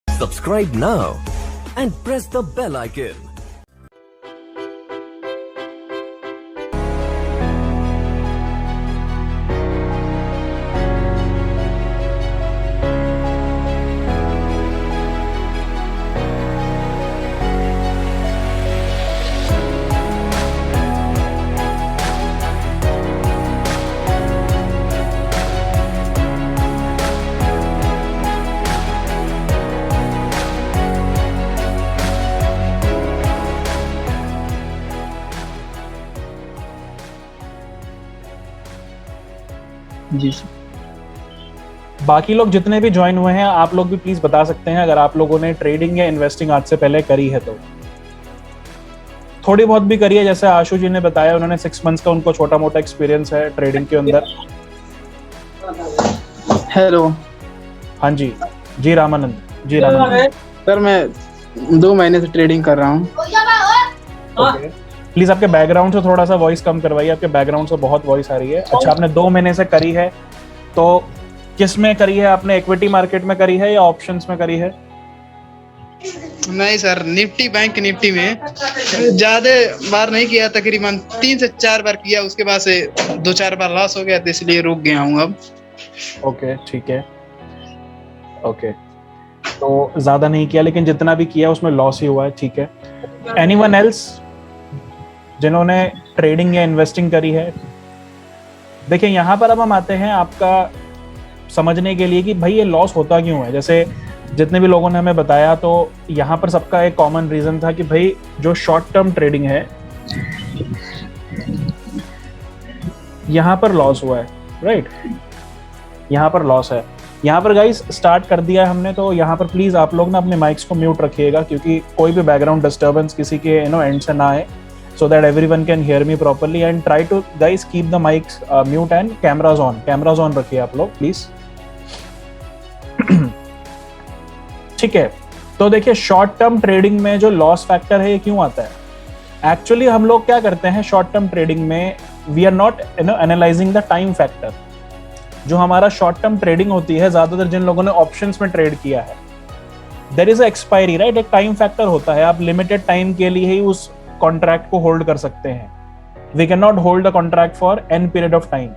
Subscribe now and press the bell icon. जी sir. बाकी लोग जितने भी ज्वाइन हुए हैं, आप लोग भी प्लीज बता सकते हैं अगर आप लोगों ने ट्रेडिंग या इन्वेस्टिंग आज से पहले करी है तो। थोड़ी बहुत भी करी है, जैसे आशु जी ने बताया, उन्होंने 6 मंथ्स का उनको छोटा मोटा एक्सपीरियंस है ट्रेडिंग के अंदर। हेलो। हाँ जी जी रामानंद जी रामानंद सर मैं 2 महीने से ट्रेडिंग कर रहा हूँ। प्लीज आपके बैकग्राउंड से थोड़ा सा वॉइस कम करवाइए, आपके बैकग्राउंड से बहुत वॉइस आ रही है। अच्छा, आपने 2 महीने से करी है तो किस में करी है आपने? इक्विटी मार्केट में करी है या ऑप्शंस में करी है? नहीं सर, निफ्टी बैंक निफ्टी में ज्यादा बार नहीं किया, तकरीबन 3 से 4 बार किया, उसके बाद से 2-4 बार लॉस हो गया तो इसलिए रुक गया हूँ अब। ओके ठीक है, ओके तो ज्यादा नहीं किया, लेकिन जितना भी किया उसमें लॉस ही हुआ है, ठीक है। एनीवन एल्स जिन्होंने ट्रेडिंग या इन्वेस्टिंग करी है? देखिए यहाँ पर अब हम आते हैं आपका समझने के लिए कि भाई ये लॉस होता क्यों है। जैसे जितने भी लोगों ने हमें बताया, तो यहाँ पर सबका एक कॉमन रीजन था कि भाई जो शॉर्ट टर्म ट्रेडिंग है यहाँ पर लॉस हुआ है, राइट? यहाँ पर लॉस है। यहाँ पर गाइस स्टार्ट कर दिया है हमने, तो यहाँ पर प्लीज आप लोग ना अपने माइक्स को म्यूट रखिएगा, क्योंकि कोई भी बैकग्राउंड डिस्टर्बेंस किसी के एंड से ना आए, so that everyone can hear me properly, and try to guys keep the mics mute and cameras on रखिए आप लोग प्लीज। ठीक है, तो देखिए शॉर्ट टर्म ट्रेडिंग में जो लॉस फैक्टर है ये क्यों आता है? एक्चुअली हम लोग क्या करते हैं शॉर्ट टर्म ट्रेडिंग में, we are not analysing the time factor. जो हमारा शॉर्ट टर्म ट्रेडिंग होती है, ज्यादातर जिन लोगों ने ऑप्शंस में ट्रेड किया है, there is a expiry, right? एक टाइम फैक्टर होता है, आप लिमिटेड टाइम के लिए ही उस कॉन्ट्रैक्ट को होल्ड कर सकते हैं। We can not hold the contract for an period of time.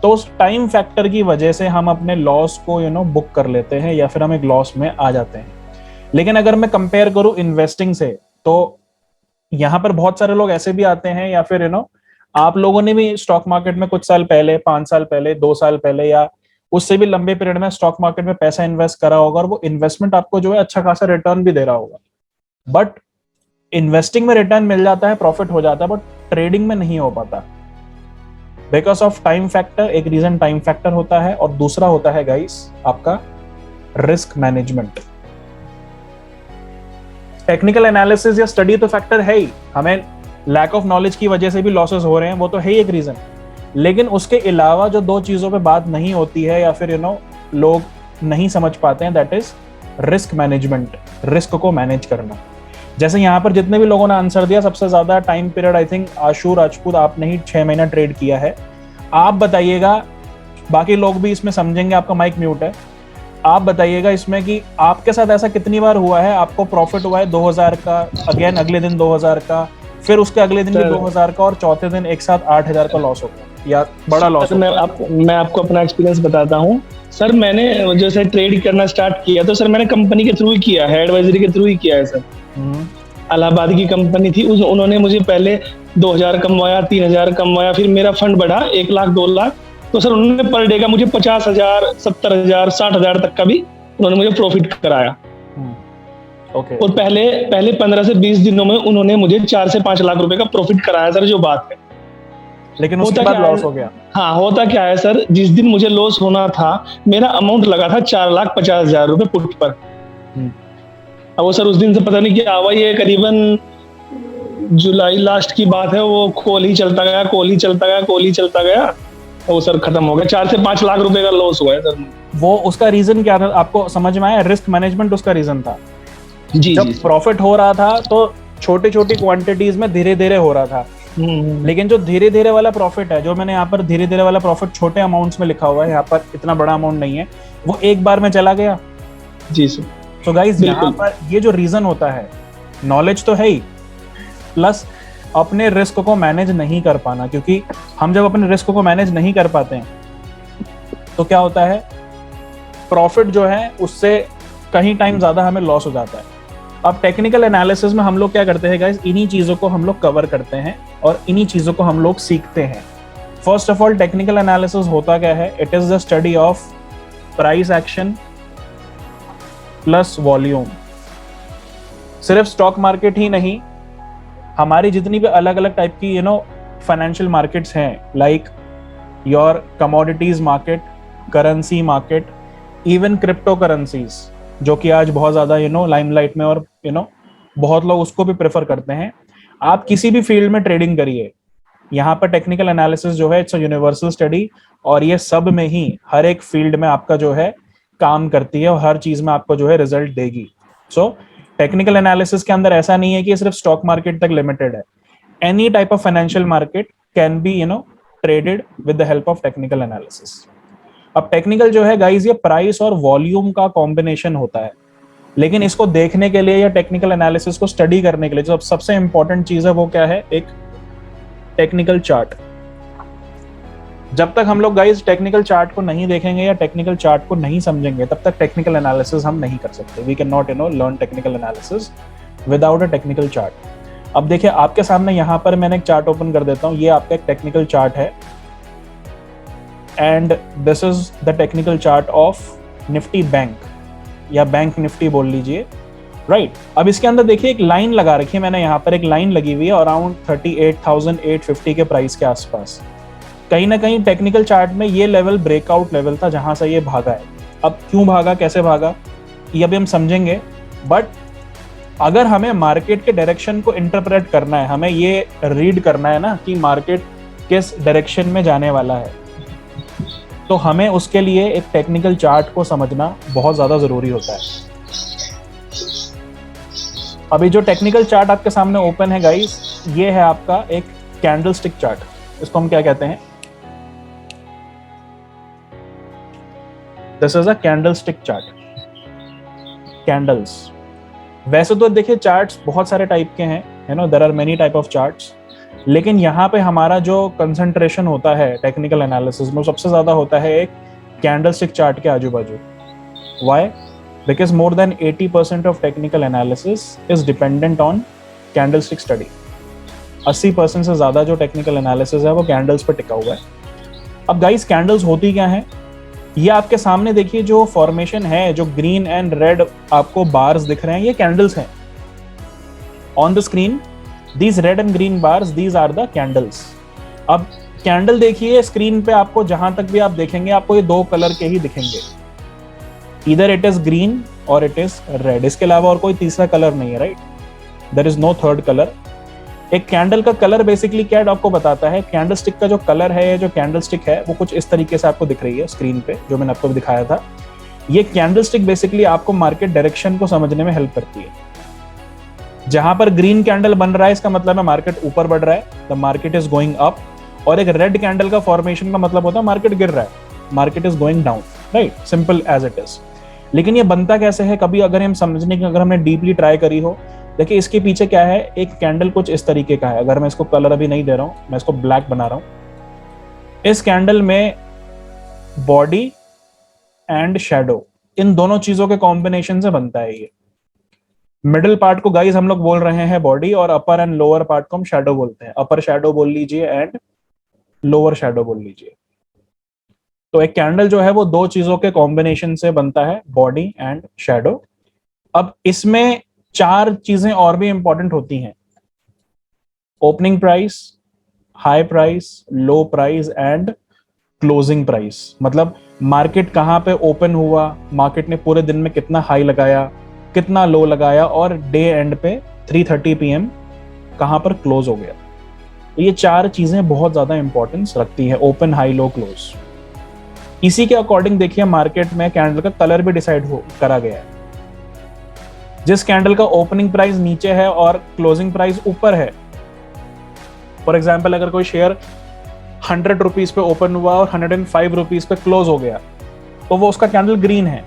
तो उस टाइम फैक्टर की वजह से हम अपने लॉस को बुक कर लेते हैं, या फिर हम एक लॉस में आ जाते हैं। लेकिन अगर मैं कंपेयर करूं इन्वेस्टिंग से, तो यहाँ पर बहुत सारे लोग ऐसे भी आते हैं, या फिर आप लोगों ने भी स्टॉक मार्केट में कुछ साल पहले, 5 साल पहले, 2 साल पहले, या उससे भी लंबे पीरियड में स्टॉक मार्केट में पैसा इन्वेस्ट करा होगा, और वो इन्वेस्टमेंट आपको जो है अच्छा खासा रिटर्न भी दे रहा होगा। बट इन्वेस्टिंग में रिटर्न मिल जाता है, प्रॉफिट हो जाता है, बट ट्रेडिंग में नहीं हो पाता बिकॉज ऑफ टाइम फैक्टर। एक रीजन टाइम फैक्टर होता है, और दूसरा होता है गाइस आपका रिस्क मैनेजमेंट। टेक्निकल एनालिसिस या स्टडी तो फैक्टर है ही, हमें लैक ऑफ नॉलेज की वजह से भी लॉसेस हो रहे हैं, वो तो है ही एक रीजन। लेकिन उसके अलावा जो 2 चीजों पे बात नहीं होती है, या फिर लोग नहीं समझ पाते हैं, that is risk management, risk को मैनेज करना। जैसे यहाँ पर जितने भी लोगों ने आंसर दिया, सबसे ज्यादा टाइम पीरियड आई थिंक आशु राजपूत, आपने ही 6 महीना ट्रेड किया है। आप बताइएगा, बाकी लोग भी इसमें समझेंगे, आपका माइक म्यूट है, आप बताइएगा इसमें कि आपके साथ ऐसा कितनी बार हुआ है आपको प्रॉफिट हुआ है 2000 का, अगेन अगले दिन 2000 का, फिर उसके अगले दिन भी 2000 का, और चौथे दिन एक साथ 8000 का लॉस होगा या बड़ा लॉस? मैं आपको अपना एक्सपीरियंस बताता हूँ सर। मैंने जैसे ट्रेड करना स्टार्ट किया तो सर मैंने कंपनी के थ्रू ही किया है, एडवाइजरी के थ्रू ही किया है सर। इलाहाबाद की कंपनी थी, उन्होंने मुझे पहले 2000 कमवाया, 3000 कमवाया, फिर मेरा फंड बढ़ा 1 लाख 2 लाख, तो सर उन्होंने पर डे का मुझे 50,000, 70,000, 60,000 तक का भी उन्होंने मुझे प्रॉफिट कराया। ओके। और पहले 15 से 20 दिनों में उन्होंने मुझे 4 से 5 लाख रुपए का प्रॉफिट कराया सर, जो बात है। लेकिन उसके बाद लॉस हो गया। हाँ, होता क्या है सर, जिस दिन मुझे लॉस होना था, मेरा अमाउंट लगा था 4,50,000 रुपए पुट पर। अब वो सर उस दिन से पता नहीं क्या हुआ, ये करीबन जुलाई लास्ट की बात है, वो कॉल ही चलता गया, वो सर खत्म हो गया। 4 से 5 लाख रुपए का लॉस हुआ है सर। वो उसका रीजन क्या था आपको समझ में आया? रिस्क मैनेजमेंट उसका रीजन था। जब प्रॉफिट हो रहा था तो छोटी छोटी क्वांटिटीज में धीरे धीरे हो रहा था, लेकिन जो धीरे धीरे वाला प्रॉफिट है, जो मैंने यहाँ पर धीरे धीरे वाला प्रॉफिट छोटे अमाउंट्स में लिखा हुआ है, यहाँ पर इतना बड़ा अमाउंट नहीं है, वो एक बार में चला गया। जी सर। तो गाइस यहाँ पर ये जो रीजन होता है, नॉलेज तो है ही, प्लस अपने रिस्क को मैनेज नहीं कर पाना, क्योंकि हम जब अपने रिस्क को मैनेज नहीं कर पाते हैं तो क्या होता है, प्रॉफिट जो है उससे कहीं टाइम ज्यादा हमें लॉस हो जाता है। अब टेक्निकल एनालिसिस में हम लोग क्या करते हैं गाइस, इन्हीं चीजों को हम लोग कवर करते हैं और इन्हीं चीजों को हम लोग सीखते हैं। First of all, technical analysis होता क्या है? It is the study of price action plus volume. सिर्फ स्टॉक मार्केट ही नहीं, हमारी जितनी भी अलग अलग टाइप की फाइनेंशियल मार्केट्स हैं, like your commodities market, currency market, even crypto currencies, जो कि आज बहुत ज्यादा लाइमलाइट में और बहुत लोग उसको भी प्रेफर करते हैं। आप किसी भी फील्ड में ट्रेडिंग करिए, यहाँ पर टेक्निकल एनालिसिस जो है इट्स अ यूनिवर्सल स्टडी, और ये सब में ही हर एक फील्ड में आपका जो है काम करती है और हर चीज में आपको जो है रिजल्ट देगी। सो टेक्निकल एनालिसिस के अंदर ऐसा नहीं है कि सिर्फ स्टॉक मार्केट तक लिमिटेड है। Any type of financial market can be traded with the help of technical analysis. अब टेक्निकल जो है गाइस, ये प्राइस और वॉल्यूम का कॉम्बिनेशन होता है, लेकिन इसको देखने के लिए या टेक्निकल एनालिसिस को स्टडी करने के लिए जो सबसे इंपॉर्टेंट चीज है वो क्या है? एक टेक्निकल चार्ट। जब तक हम लोग गाइस टेक्निकल चार्ट को नहीं देखेंगे या टेक्निकल चार्ट को नहीं समझेंगे, तब तक टेक्निकल एनालिसिस हम नहीं कर सकते। We can not learn technical analysis without a technical chart. अब देखिए आपके सामने यहाँ पर मैंने एक चार्ट ओपन कर देता हूँ, ये आपका एक टेक्निकल चार्ट है, and this is the technical chart of Nifty bank, या बैंक निफ्टी बोल लीजिए, राइट। अब इसके अंदर देखिए एक लाइन लगा रखी है मैंने, यहाँ पर एक लाइन लगी हुई है अराउंड 38,850 के प्राइस के आसपास। कहीं ना कहीं टेक्निकल चार्ट में ये लेवल ब्रेकआउट लेवल था जहां से ये भागा है। अब क्यों भागा, कैसे भागा, ये अभी हम समझेंगे, बट अगर हमें मार्केट के डायरेक्शन को इंटरप्रेट करना है, हमें ये रीड करना है ना कि मार्केट किस डायरेक्शन में जाने वाला है, तो हमें उसके लिए एक टेक्निकल चार्ट को समझना बहुत ज्यादा जरूरी होता है। अभी जो टेक्निकल चार्ट आपके सामने ओपन है गाइस, ये है आपका एक कैंडलस्टिक चार्ट। इसको हम क्या कहते हैं? This is a candlestick chart. Candles, वैसे तो देखिए चार्ट्स बहुत सारे टाइप के हैं, there are many type of charts, लेकिन यहाँ पे हमारा जो कंसंट्रेशन होता है टेक्निकल एनालिसिस में सबसे ज्यादा होता है एक कैंडलस्टिक चार्ट के आजू बाजू। Why? Because more than 80% of technical analysis is dependent on candlestick study. 80% से ज्यादा जो टेक्निकल एनालिसिस है वो कैंडल्स पर टिका हुआ है। अब गाइस कैंडल्स होती क्या है? ये आपके सामने देखिए जो फॉर्मेशन है, जो ग्रीन एंड रेड आपको बार्स दिख रहे हैं, ये कैंडल्स हैं on the screen. These red and green bars, these are the candles. अब कैंडल देखिए स्क्रीन पे, आपको जहां तक भी आप देखेंगे आपको ये दो कलर के ही दिखेंगे, इधर इट इज ग्रीन और इट इज रेड, इसके अलावा और कोई तीसरा कलर नहीं है, right? There is no third colour. एक कैंडल का कलर बेसिकली क्या आपको बताता है? कैंडल स्टिक का जो कलर है, जो कैंडल स्टिक है वो कुछ इस तरीके से आपको दिख रही है स्क्रीन पे, जो मैंने आपको दिखाया था। ये कैंडल स्टिक बेसिकली आपको मार्केट डायरेक्शन को समझने में हेल्प करती है। जहां पर ग्रीन कैंडल बन रहा है इसका मतलब है मार्केट ऊपर बढ़ रहा है, the market is going up, और एक रेड कैंडल का फॉर्मेशन का मतलब होता है मार्केट गिर रहा है, market is going down, right? Simple as it is. लेकिन ये बनता कैसे है? कभी अगर हम समझने की, अगर हमने डीपली ट्राई करी हो, देखिए इसके पीछे क्या है, एक कैंडल कुछ इस तरीके का है। अगर मैं इसको कलर अभी नहीं दे रहा हूं, मैं इसको ब्लैक बना रहा हूं। इस कैंडल में बॉडी एंड शैडो, इन दोनों चीजों के कॉम्बिनेशन से बनता है ये। मिडिल पार्ट को गाइस हम लोग बोल रहे हैं बॉडी, और अपर एंड लोअर पार्ट को हम शैडो बोलते हैं। अपर शैडो बोल लीजिए एंड लोअर शैडो बोल लीजिए। तो एक कैंडल जो है वो दो चीजों के कॉम्बिनेशन से बनता है, बॉडी एंड शैडो। अब इसमें चार चीजें और भी इंपॉर्टेंट होती हैं: opening price, high price, low price and closing price. मतलब मार्केट कहां पे ओपन हुआ, मार्केट ने पूरे दिन में कितना हाई लगाया, कितना लो लगाया, और डे एंड पे 3:30 PM कहां पर क्लोज हो गया। तो ये चार चीजें बहुत ज्यादा इंपॉर्टेंस रखती है, ओपन, हाई, लो, क्लोज। इसी के अकॉर्डिंग देखिए मार्केट में कैंडल का कलर भी डिसाइड करा गया है। जिस कैंडल का ओपनिंग प्राइस नीचे है और क्लोजिंग प्राइस ऊपर है, फॉर एग्जाम्पल अगर कोई शेयर 100 रुपीज पे ओपन हुआ और 105 रुपीज पे क्लोज हो गया तो वो उसका कैंडल ग्रीन है।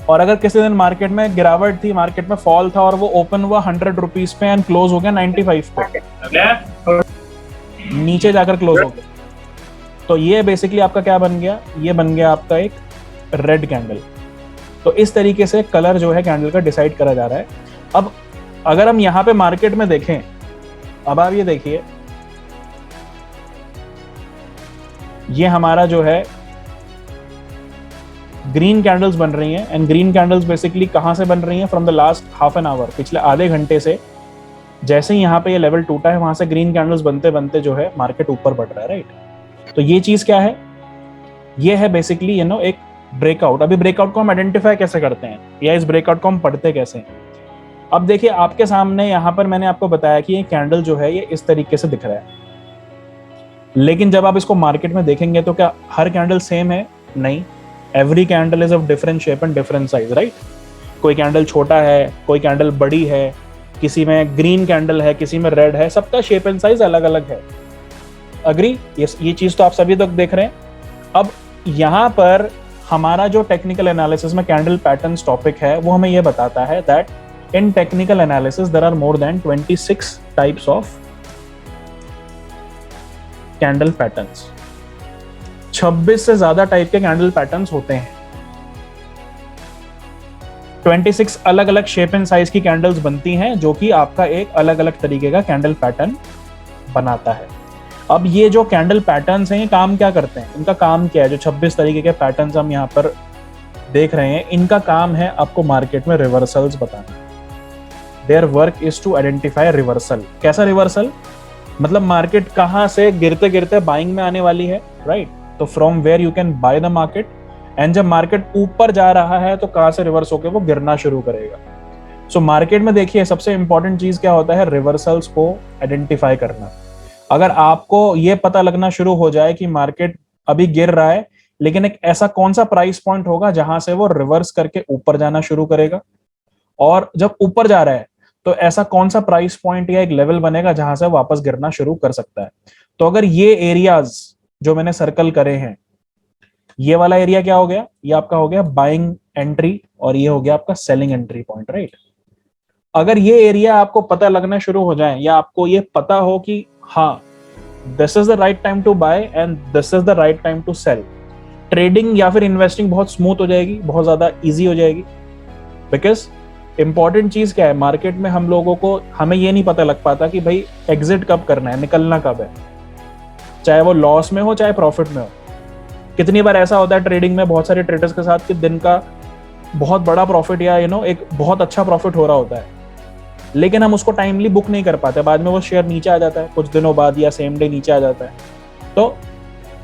और अगर किसी दिन मार्केट में गिरावट थी, मार्केट में फॉल था और वो ओपन हुआ 100 रुपीज पे एंड क्लोज हो गया 95 पे, नीचे जाकर क्लोज हो गया, तो ये बेसिकली आपका क्या बन गया, ये बन गया आपका एक रेड कैंडल। तो इस तरीके से कलर जो है कैंडल का डिसाइड करा जा रहा है। अब अगर हम यहां पे मार्केट में देखें, अब आप ये देखिए, ये हमारा जो है ग्रीन कैंडल्स बन रही हैं एंड ग्रीन कैंडल्स बेसिकली कहां से बन रही हैं, from the last half an hour, पिछले आधे घंटे से जैसे ही यहाँ पे ये लेवल टूटा है वहां से ग्रीन कैंडल्स बनते बनते जो है मार्केट ऊपर बढ़ रहा है, राइट। तो ये चीज क्या है, ये है बेसिकली एक ब्रेकआउट। अभी ब्रेकआउट को हम आइडेंटिफाई कैसे करते हैं या इस ब्रेकआउट को हम पढ़ते कैसे हैं। अब देखिए आपके सामने यहाँ पर मैंने आपको बताया कि ये कैंडल जो है ये इस तरीके से दिख रहा है, लेकिन जब आप इसको मार्केट में देखेंगे तो क्या हर कैंडल सेम है? नहीं, every candle is of different shape and different size, right. कोई कैंडल छोटा है, कोई कैंडल बड़ी है, किसी में ग्रीन कैंडल है, किसी में रेड है, सबका शेप एंड साइज अलग अलग है। अग्री? ये चीज तो आप सभी तक देख रहे हैं। अब यहाँ पर हमारा जो टेक्निकल एनालिसिस में कैंडल पैटर्न्स टॉपिक है वो हमें ये बताता है that in technical analysis there are more than 26 types of candle patterns. 26 से ज्यादा टाइप के कैंडल पैटर्न्स होते हैं। 26 अलग अलग शेप एंड साइज की कैंडल्स बनती हैं जो कि आपका एक अलग अलग तरीके का कैंडल पैटर्न बनाता है। अब ये जो कैंडल पैटर्न्स हैं ये काम क्या करते हैं, इनका काम क्या है? जो 26 तरीके के पैटर्न्स हम यहाँ पर देख रहे हैं, इनका काम है आपको मार्केट में रिवर्सल्स बताना। Their work is to identify reversal. कैसा रिवर्सल? मतलब मार्केट कहाँ से गिरते गिरते बाइंग में आने वाली है, राइट। तो from where you can buy the market, and जब मार्केट ऊपर जा रहा है तो कहाँ से रिवर्स होकर वो गिरना शुरू करेगा। सो मार्केट में देखिए सबसे इंपॉर्टेंट चीज क्या होता है, रिवर्सल्स को आइडेंटिफाई करना। अगर आपको ये पता लगना शुरू हो जाए कि मार्केट अभी गिर रहा है, लेकिन एक ऐसा कौन सा प्राइस पॉइंट होगा जहां से वो रिवर्स करके ऊपर जाना शुरू करेगा, और जब ऊपर जा रहा है तो ऐसा कौन सा प्राइस पॉइंट या एक लेवल बनेगा जहां से वापस गिरना शुरू कर सकता है। तो अगर ये एरियाज जो मैंने सर्कल करे हैं, ये वाला एरिया क्या हो गया, ये आपका हो गया बाइंग एंट्री और ये हो गया आपका सेलिंग एंट्री पॉइंट, राइट। अगर ये एरिया आपको पता लगना शुरू हो जाए या आपको ये पता हो कि हाँ this is the right time to buy and this is the right time to sell, trading या फिर इन्वेस्टिंग बहुत स्मूथ हो जाएगी, बहुत ज्यादा इजी हो जाएगी। बिकॉज इंपॉर्टेंट चीज क्या है, मार्केट में हम लोगों को, हमें ये नहीं पता लग पाता कि भाई एग्जिट कब करना है, निकलना कब है, चाहे वो लॉस में हो चाहे प्रॉफिट में हो। कितनी बार ऐसा होता है ट्रेडिंग में बहुत सारे ट्रेडर्स के साथ कि दिन का बहुत बड़ा प्रॉफिट या एक बहुत अच्छा प्रॉफिट हो रहा होता है, लेकिन हम उसको टाइमली बुक नहीं कर पाते, बाद में वो शेयर नीचे आ जाता है कुछ दिनों बाद या सेम डे नीचे आ जाता है। तो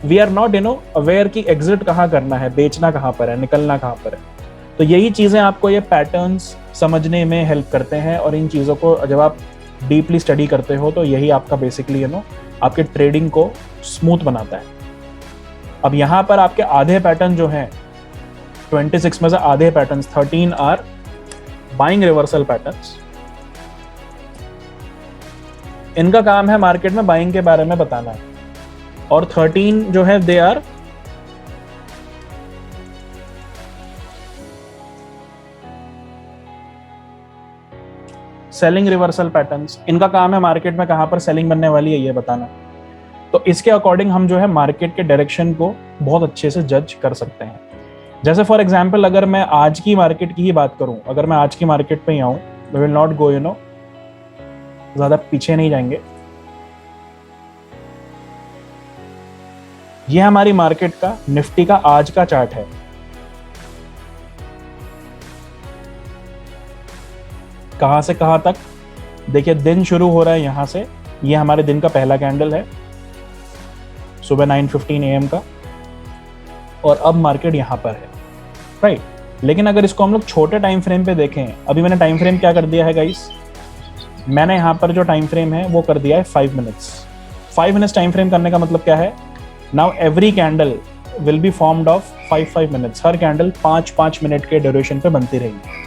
वी आर नॉट अवेयर कि एग्जिट कहाँ करना है, बेचना कहाँ पर है, निकलना कहाँ पर है। तो यही चीजें आपको ये पैटर्न्स समझने में हेल्प करते हैं, और इन चीजों को जब आप डीपली स्टडी करते हो तो यही आपका बेसिकली आपके ट्रेडिंग को स्मूथ बनाता है। अब यहाँ पर आपके आधे पैटर्न जो हैं 26 में से आधे patterns 13 are buying reversal patterns. इनका काम है मार्केट में बाइंग के बारे में बताना है, और 13 जो है they are selling reversal patterns. इनका काम है मार्केट में कहां पर सेलिंग बनने वाली है ये बताना। तो इसके अकॉर्डिंग हम जो है मार्केट के डायरेक्शन को बहुत अच्छे से जज कर सकते हैं। जैसे फॉर एग्जांपल अगर मैं आज की मार्केट की ही बात करूं, अगर मैं आज की मार्केट पे ही आऊं, वी विल नॉट गो ज्यादा पीछे नहीं जाएंगे। ये हमारी मार्केट का निफ्टी का आज का चार्ट है। कहां से कहां तक देखिए, दिन शुरू हो रहा है यहां से, ये हमारे दिन का पहला कैंडल है सुबह 9:15 AM का, और अब मार्केट यहां पर है, राइट। लेकिन अगर इसको हम लोग छोटे टाइम फ्रेम पे देखें, अभी मैंने टाइम फ्रेम क्या कर दिया है गाइस, मैंने यहां पर जो टाइम फ्रेम है वो कर दिया है 5 मिनट्स। 5 मिनट्स टाइम फ्रेम करने का मतलब क्या है, now every candle will be formed of 5 minutes. Her candle 5 minute के ड्यूरेशन पे बनती रहेगी।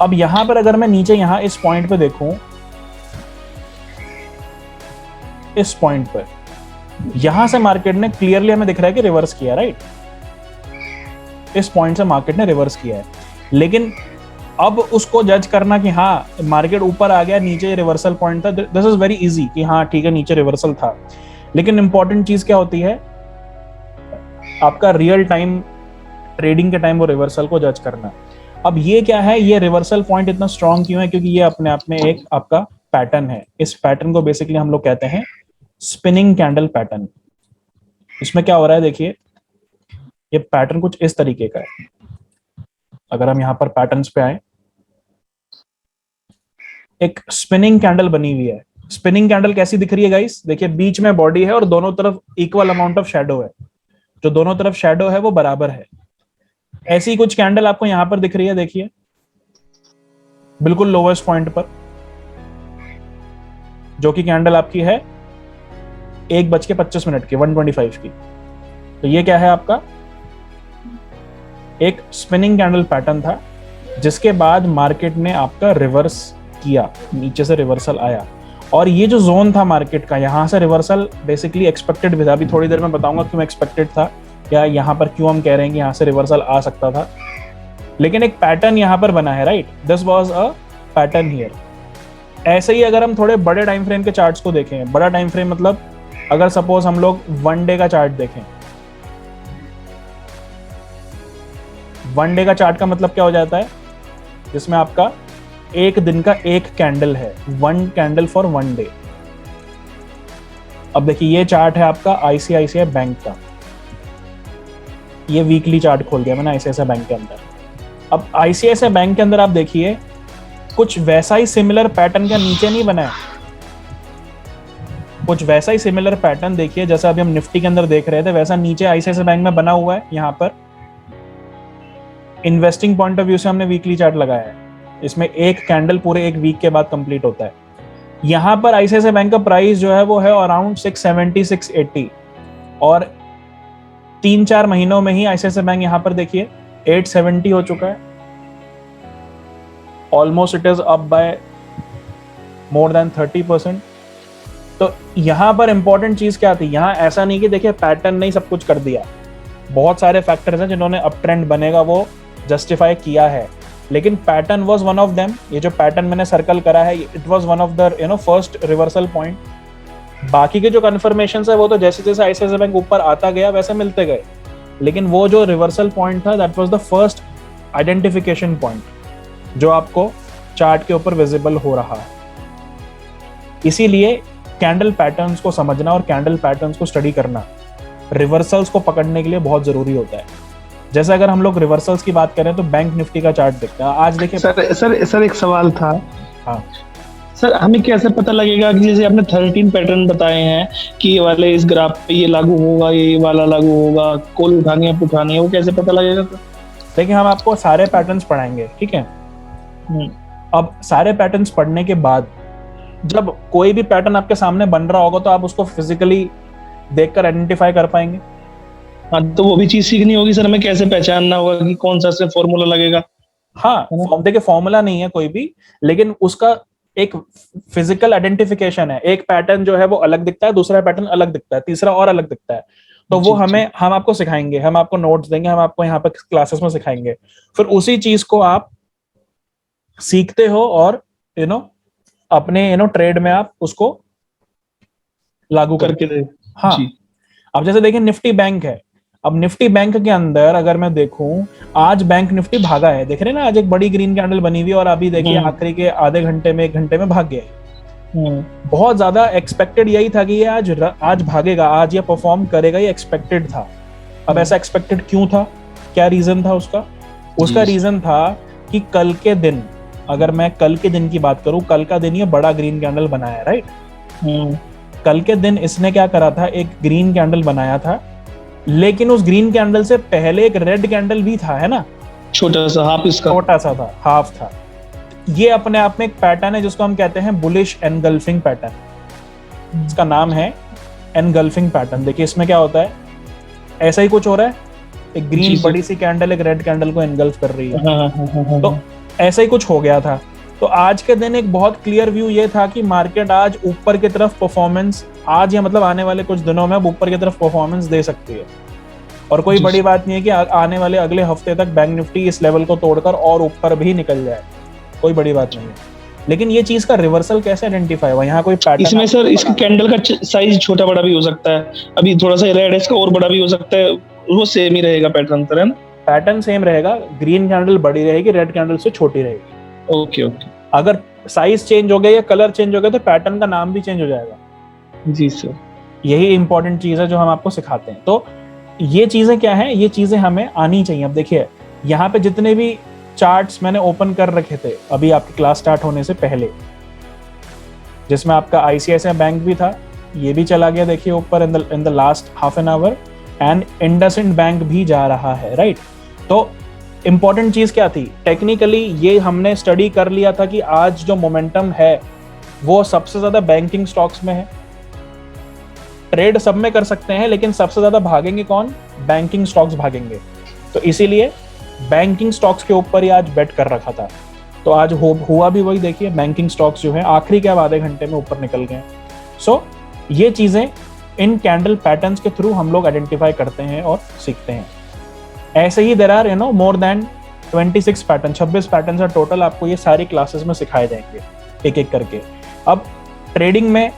अब यहां पर अगर मैं नीचे यहां इस पॉइंट पे देखूं इस पॉइंट पर, यहां से मार्केट ने क्लियरली हमें दिख रहा है कि रिवर्स किया, राइट? इस पॉइंट से मार्केट ने रिवर्स किया है, लेकिन अब उसको जज करना कि हाँ मार्केट ऊपर आ गया, नीचे रिवर्सल पॉइंट था, दिस इज वेरी इजी कि हाँ ठीक है नीचे रिवर्सल था। लेकिन इंपॉर्टेंट चीज क्या होती है, आपका रियल टाइम ट्रेडिंग के टाइम वो रिवर्सल को जज करना। अब ये क्या है, ये रिवर्सल पॉइंट इतना स्ट्रांग क्यों है? क्योंकि ये अपने आप में एक आपका पैटर्न है। इस पैटर्न को बेसिकली हम लोग कहते हैं स्पिनिंग कैंडल पैटर्न। इसमें क्या हो रहा है, देखिए ये पैटर्न कुछ इस तरीके का है। अगर हम यहां पर पैटर्न्स पे आए, एक स्पिनिंग कैंडल बनी हुई है। स्पिनिंग कैंडल कैसी दिख रही है गाइस? देखिए बीच में बॉडी है और दोनों तरफ इक्वल अमाउंट ऑफ शैडो है। जो दोनों तरफ शैडो है वो बराबर है। ऐसी कुछ कैंडल आपको यहां पर दिख रही है, देखिए बिल्कुल लोवेस्ट पॉइंट पर, जो कि कैंडल आपकी है 1:25 की, 125 की। तो ये क्या है आपका एक स्पिनिंग कैंडल पैटर्न था, जिसके बाद मार्केट ने आपका रिवर्स किया, नीचे से रिवर्सल आया। और ये जो जोन था मार्केट का, यहां से रिवर्सल बेसिकली एक्सपेक्टेड भी था। अभी थोड़ी देर में बताऊंगा क्यों एक्सपेक्टेड था, या यहां पर क्यों हम कह रहे हैं कि यहां से रिवर्सल आ सकता था। लेकिन एक पैटर्न यहां पर बना है, right? This was a pattern here. ऐसे ही अगर हम थोड़े बड़े टाइम फ्रेम के चार्ट्स को देखें, बड़ा टाइम फ्रेम मतलब अगर सपोज हम लोग 1 डे का चार्ट देखें, 1 डे का चार्ट का मतलब क्या हो जाता है, जिसमें आपका एक दिन का एक कैंडल है, 1 कैंडल फॉर 1 डे। अब देखिए ये चार्ट है आपका आईसीआईसीआई बैंक का, ये वीकली चार्ट खोल दिया मैंने आईसीआईसीआई बैंक के अंदर। अब आईसीआईसीआई बैंक के अंदर आप देखिए कुछ वैसा ही सिमिलर पैटर्न का नीचे नहीं बना है, कुछ वैसा ही सिमिलर पैटर्न देखिए जैसा अभी हम निफ्टी के अंदर देख रहे थे, वैसा नीचे आईसीआईसीआई बैंक में बना हुआ है। यहाँ पर इन्वेस्टिंग पॉइंट ऑफ व्यू से हमने वीकली चार्ट लगाया है, इसमें एक कैंडल पूरे एक वीक के बाद कंप्लीट होता है। यहाँ पर आईसीआईसीआई बैंक का प्राइस जो है वो है अराउंड 670 680, और 3-4 महीनों में ही आईसीआईसीआई बैंक यहाँ पर देखिए 870 हो चुका है। Almost it is up by more than 30%। तो यहाँ पर इंपॉर्टेंट चीज क्या थी, यहाँ ऐसा नहीं कि देखिए पैटर्न ने सब कुछ कर दिया, बहुत सारे फैक्टर्स हैं जिन्होंने अप ट्रेंड बनेगा वो जस्टिफाई किया है, लेकिन pattern was one of them. ये जो पैटर्न मैंने सर्कल करा है, it was one of the first reversal point. बाकी के जो कन्फर्मेशंस है वो तो जैसे जैसे आईसीआईसीआई बैंक ऊपर आता गया वैसे मिलते गए, लेकिन वो जो रिवर्सल पॉइंट था that was the first identification point जो आपको चार्ट के ऊपर विजिबल हो रहा है। इसीलिए कैंडल पैटर्न्स को समझना और कैंडल पैटर्न्स को स्टडी करना रिवर्सल्स को पकड़ने के लिए बहुत जरूरी होता है। जैसे अगर हम लोग रिवर्सल्स की बात करें तो बैंक निफ्टी का चार्ट देखते हैं आज, देखिए सर एक सवाल था। हाँ सर, हमें कैसे पता लगेगा कि जैसे आपने 13 पैटर्न बताए हैं कि ये वाले इस ग्राफ पे ये लागू होगा, ये वाला लागू होगा, कॉल उठानी है उठानी है, वो कैसे पता लगेगा? देखिए हम आपको सारे पैटर्न्स पढ़ाएंगे, ठीक है? अब सारे पैटर्न्स पढ़ने के बाद जब कोई भी पैटर्न आपके सामने बन रहा होगा तो आप उसको फिजिकली देखकर आइडेंटिफाई कर पाएंगे। हाँ, तो वो भी चीज सीखनी होगी सर, हमें कैसे पहचानना होगा कि कौन सा से फॉर्मूला लगेगा? हाँ, देखिए फॉर्मूला नहीं है कोई भी, लेकिन उसका एक फिजिकल आइडेंटिफिकेशन है। एक पैटर्न जो है वो अलग दिखता है, दूसरा पैटर्न अलग दिखता है, तीसरा और अलग दिखता है। तो वो हम आपको सिखाएंगे, हम आपको नोट्स देंगे, हम आपको यहाँ पे क्लासेस में सिखाएंगे। फिर उसी चीज को आप सीखते हो और अपने ट्रेड में आप उसको लागू करके दे। हाँ, अब जैसे देखिए निफ्टी बैंक है। अब निफ्टी बैंक के अंदर अगर मैं देखूं, आज बैंक निफ्टी भागा है, देख रहे हैं ना, आज एक बड़ी ग्रीन कैंडल बनी हुई है और अभी देखिए आखिरी के आधे घंटे में 1 घंटे में भाग गया। बहुत ज्यादा एक्सपेक्टेड यही था कि ये आज भागेगा, आज ये परफॉर्म करेगा, ये एक्सपेक्टेड था। अब ऐसा एक्सपेक्टेड क्यों था, क्या रीजन था उसका रीजन था कि कल के दिन, अगर मैं कल के दिन की बात करूं, कल का दिन ये बड़ा ग्रीन कैंडल बनाया, राइट? कल के दिन इसने क्या करा था, एक ग्रीन कैंडल बनाया था, लेकिन उस ग्रीन कैंडल से पहले एक रेड कैंडल भी था, है ना, छोटा सा हाफ, इसका छोटा सा था, हाफ था। ये अपने आप में एक पैटर्न है जिसको हम कहते हैं बुलिश एनगल्फिंग पैटर्न। इसका नाम है एनगल्फिंग पैटर्न। देखिए इसमें क्या होता है, ऐसा ही कुछ हो रहा है, एक ग्रीन बड़ी सी कैंडल एक रेड कैंडल को एनगल्फ कर रही है। तो ऐसा ही कुछ हो गया था। तो आज के दिन एक बहुत क्लियर व्यू ये था कि मार्केट आज ऊपर की तरफ परफॉर्मेंस, आज या मतलब आने वाले कुछ दिनों में अब ऊपर की तरफ परफॉर्मेंस दे सकती है, और कोई बड़ी बात नहीं है कि आने वाले अगले हफ्ते तक बैंक निफ्टी इस लेवल को तोड़कर और ऊपर भी निकल जाए, कोई बड़ी बात नहीं है। लेकिन ये चीज का रिवर्सल कैसे आइडेंटिफाई हुआ, यहाँ कोई पैटर्न? इसमें सर इसका कैंडल का साइज छोटा बड़ा भी हो सकता है, अभी थोड़ा सा रेड है इसका और बड़ा भी हो सकता है, वो सेम ही रहेगा पैटर्न सर, है ना? पैटर्न सेम रहेगा, ग्रीन कैंडल बड़ी रहेगी, रेड कैंडल से छोटी रहेगी। Okay okay. अगर साइज चेंज हो गया या कलर चेंज हो गया तो पैटर्न का नाम भी चेंज हो जाएगा। जी सर। यही इंपॉर्टेंट चीज है जो हम आपको सिखाते हैं। तो ये चीजें क्या है, ये चीजें हमें आनी चाहिए। अब देखिए यहाँ पे जितने भी चार्ट्स मैंने ओपन कर रखे थे अभी आपकी क्लास स्टार्ट होने से पहले, जिसमें आपका आईसीआईसीआई बैंक भी था, ये भी चला गया देखिए ऊपर in the last half an hour, and IndusInd bank भी जा रहा है, राइट? तो इंपॉर्टेंट चीज क्या थी, टेक्निकली ये हमने स्टडी कर लिया था कि आज जो मोमेंटम है वो सबसे ज्यादा बैंकिंग स्टॉक्स में है। ट्रेड सब में कर सकते हैं लेकिन सबसे ज्यादा भागेंगे कौन? बैंकिंग स्टॉक्स भागेंगे। तो इसीलिए बैंकिंग स्टॉक्स के ऊपर ही आज बेट कर रखा था। तो आज हुआ भी वही, देखिए बैंकिंग स्टॉक्स जो है आखिरी के अब आधे घंटे में ऊपर निकल गए। सो ये चीजें इन कैंडल पैटर्न्स के थ्रू हम लोग आइडेंटिफाई करते हैं और सीखते हैं। ऐसे ही there are more than 26 pattern, 26 pattern है टोटल, आपको ये सारी क्लासेस में सिखाए जाएंगे एक एक करके। अब ट्रेडिंग में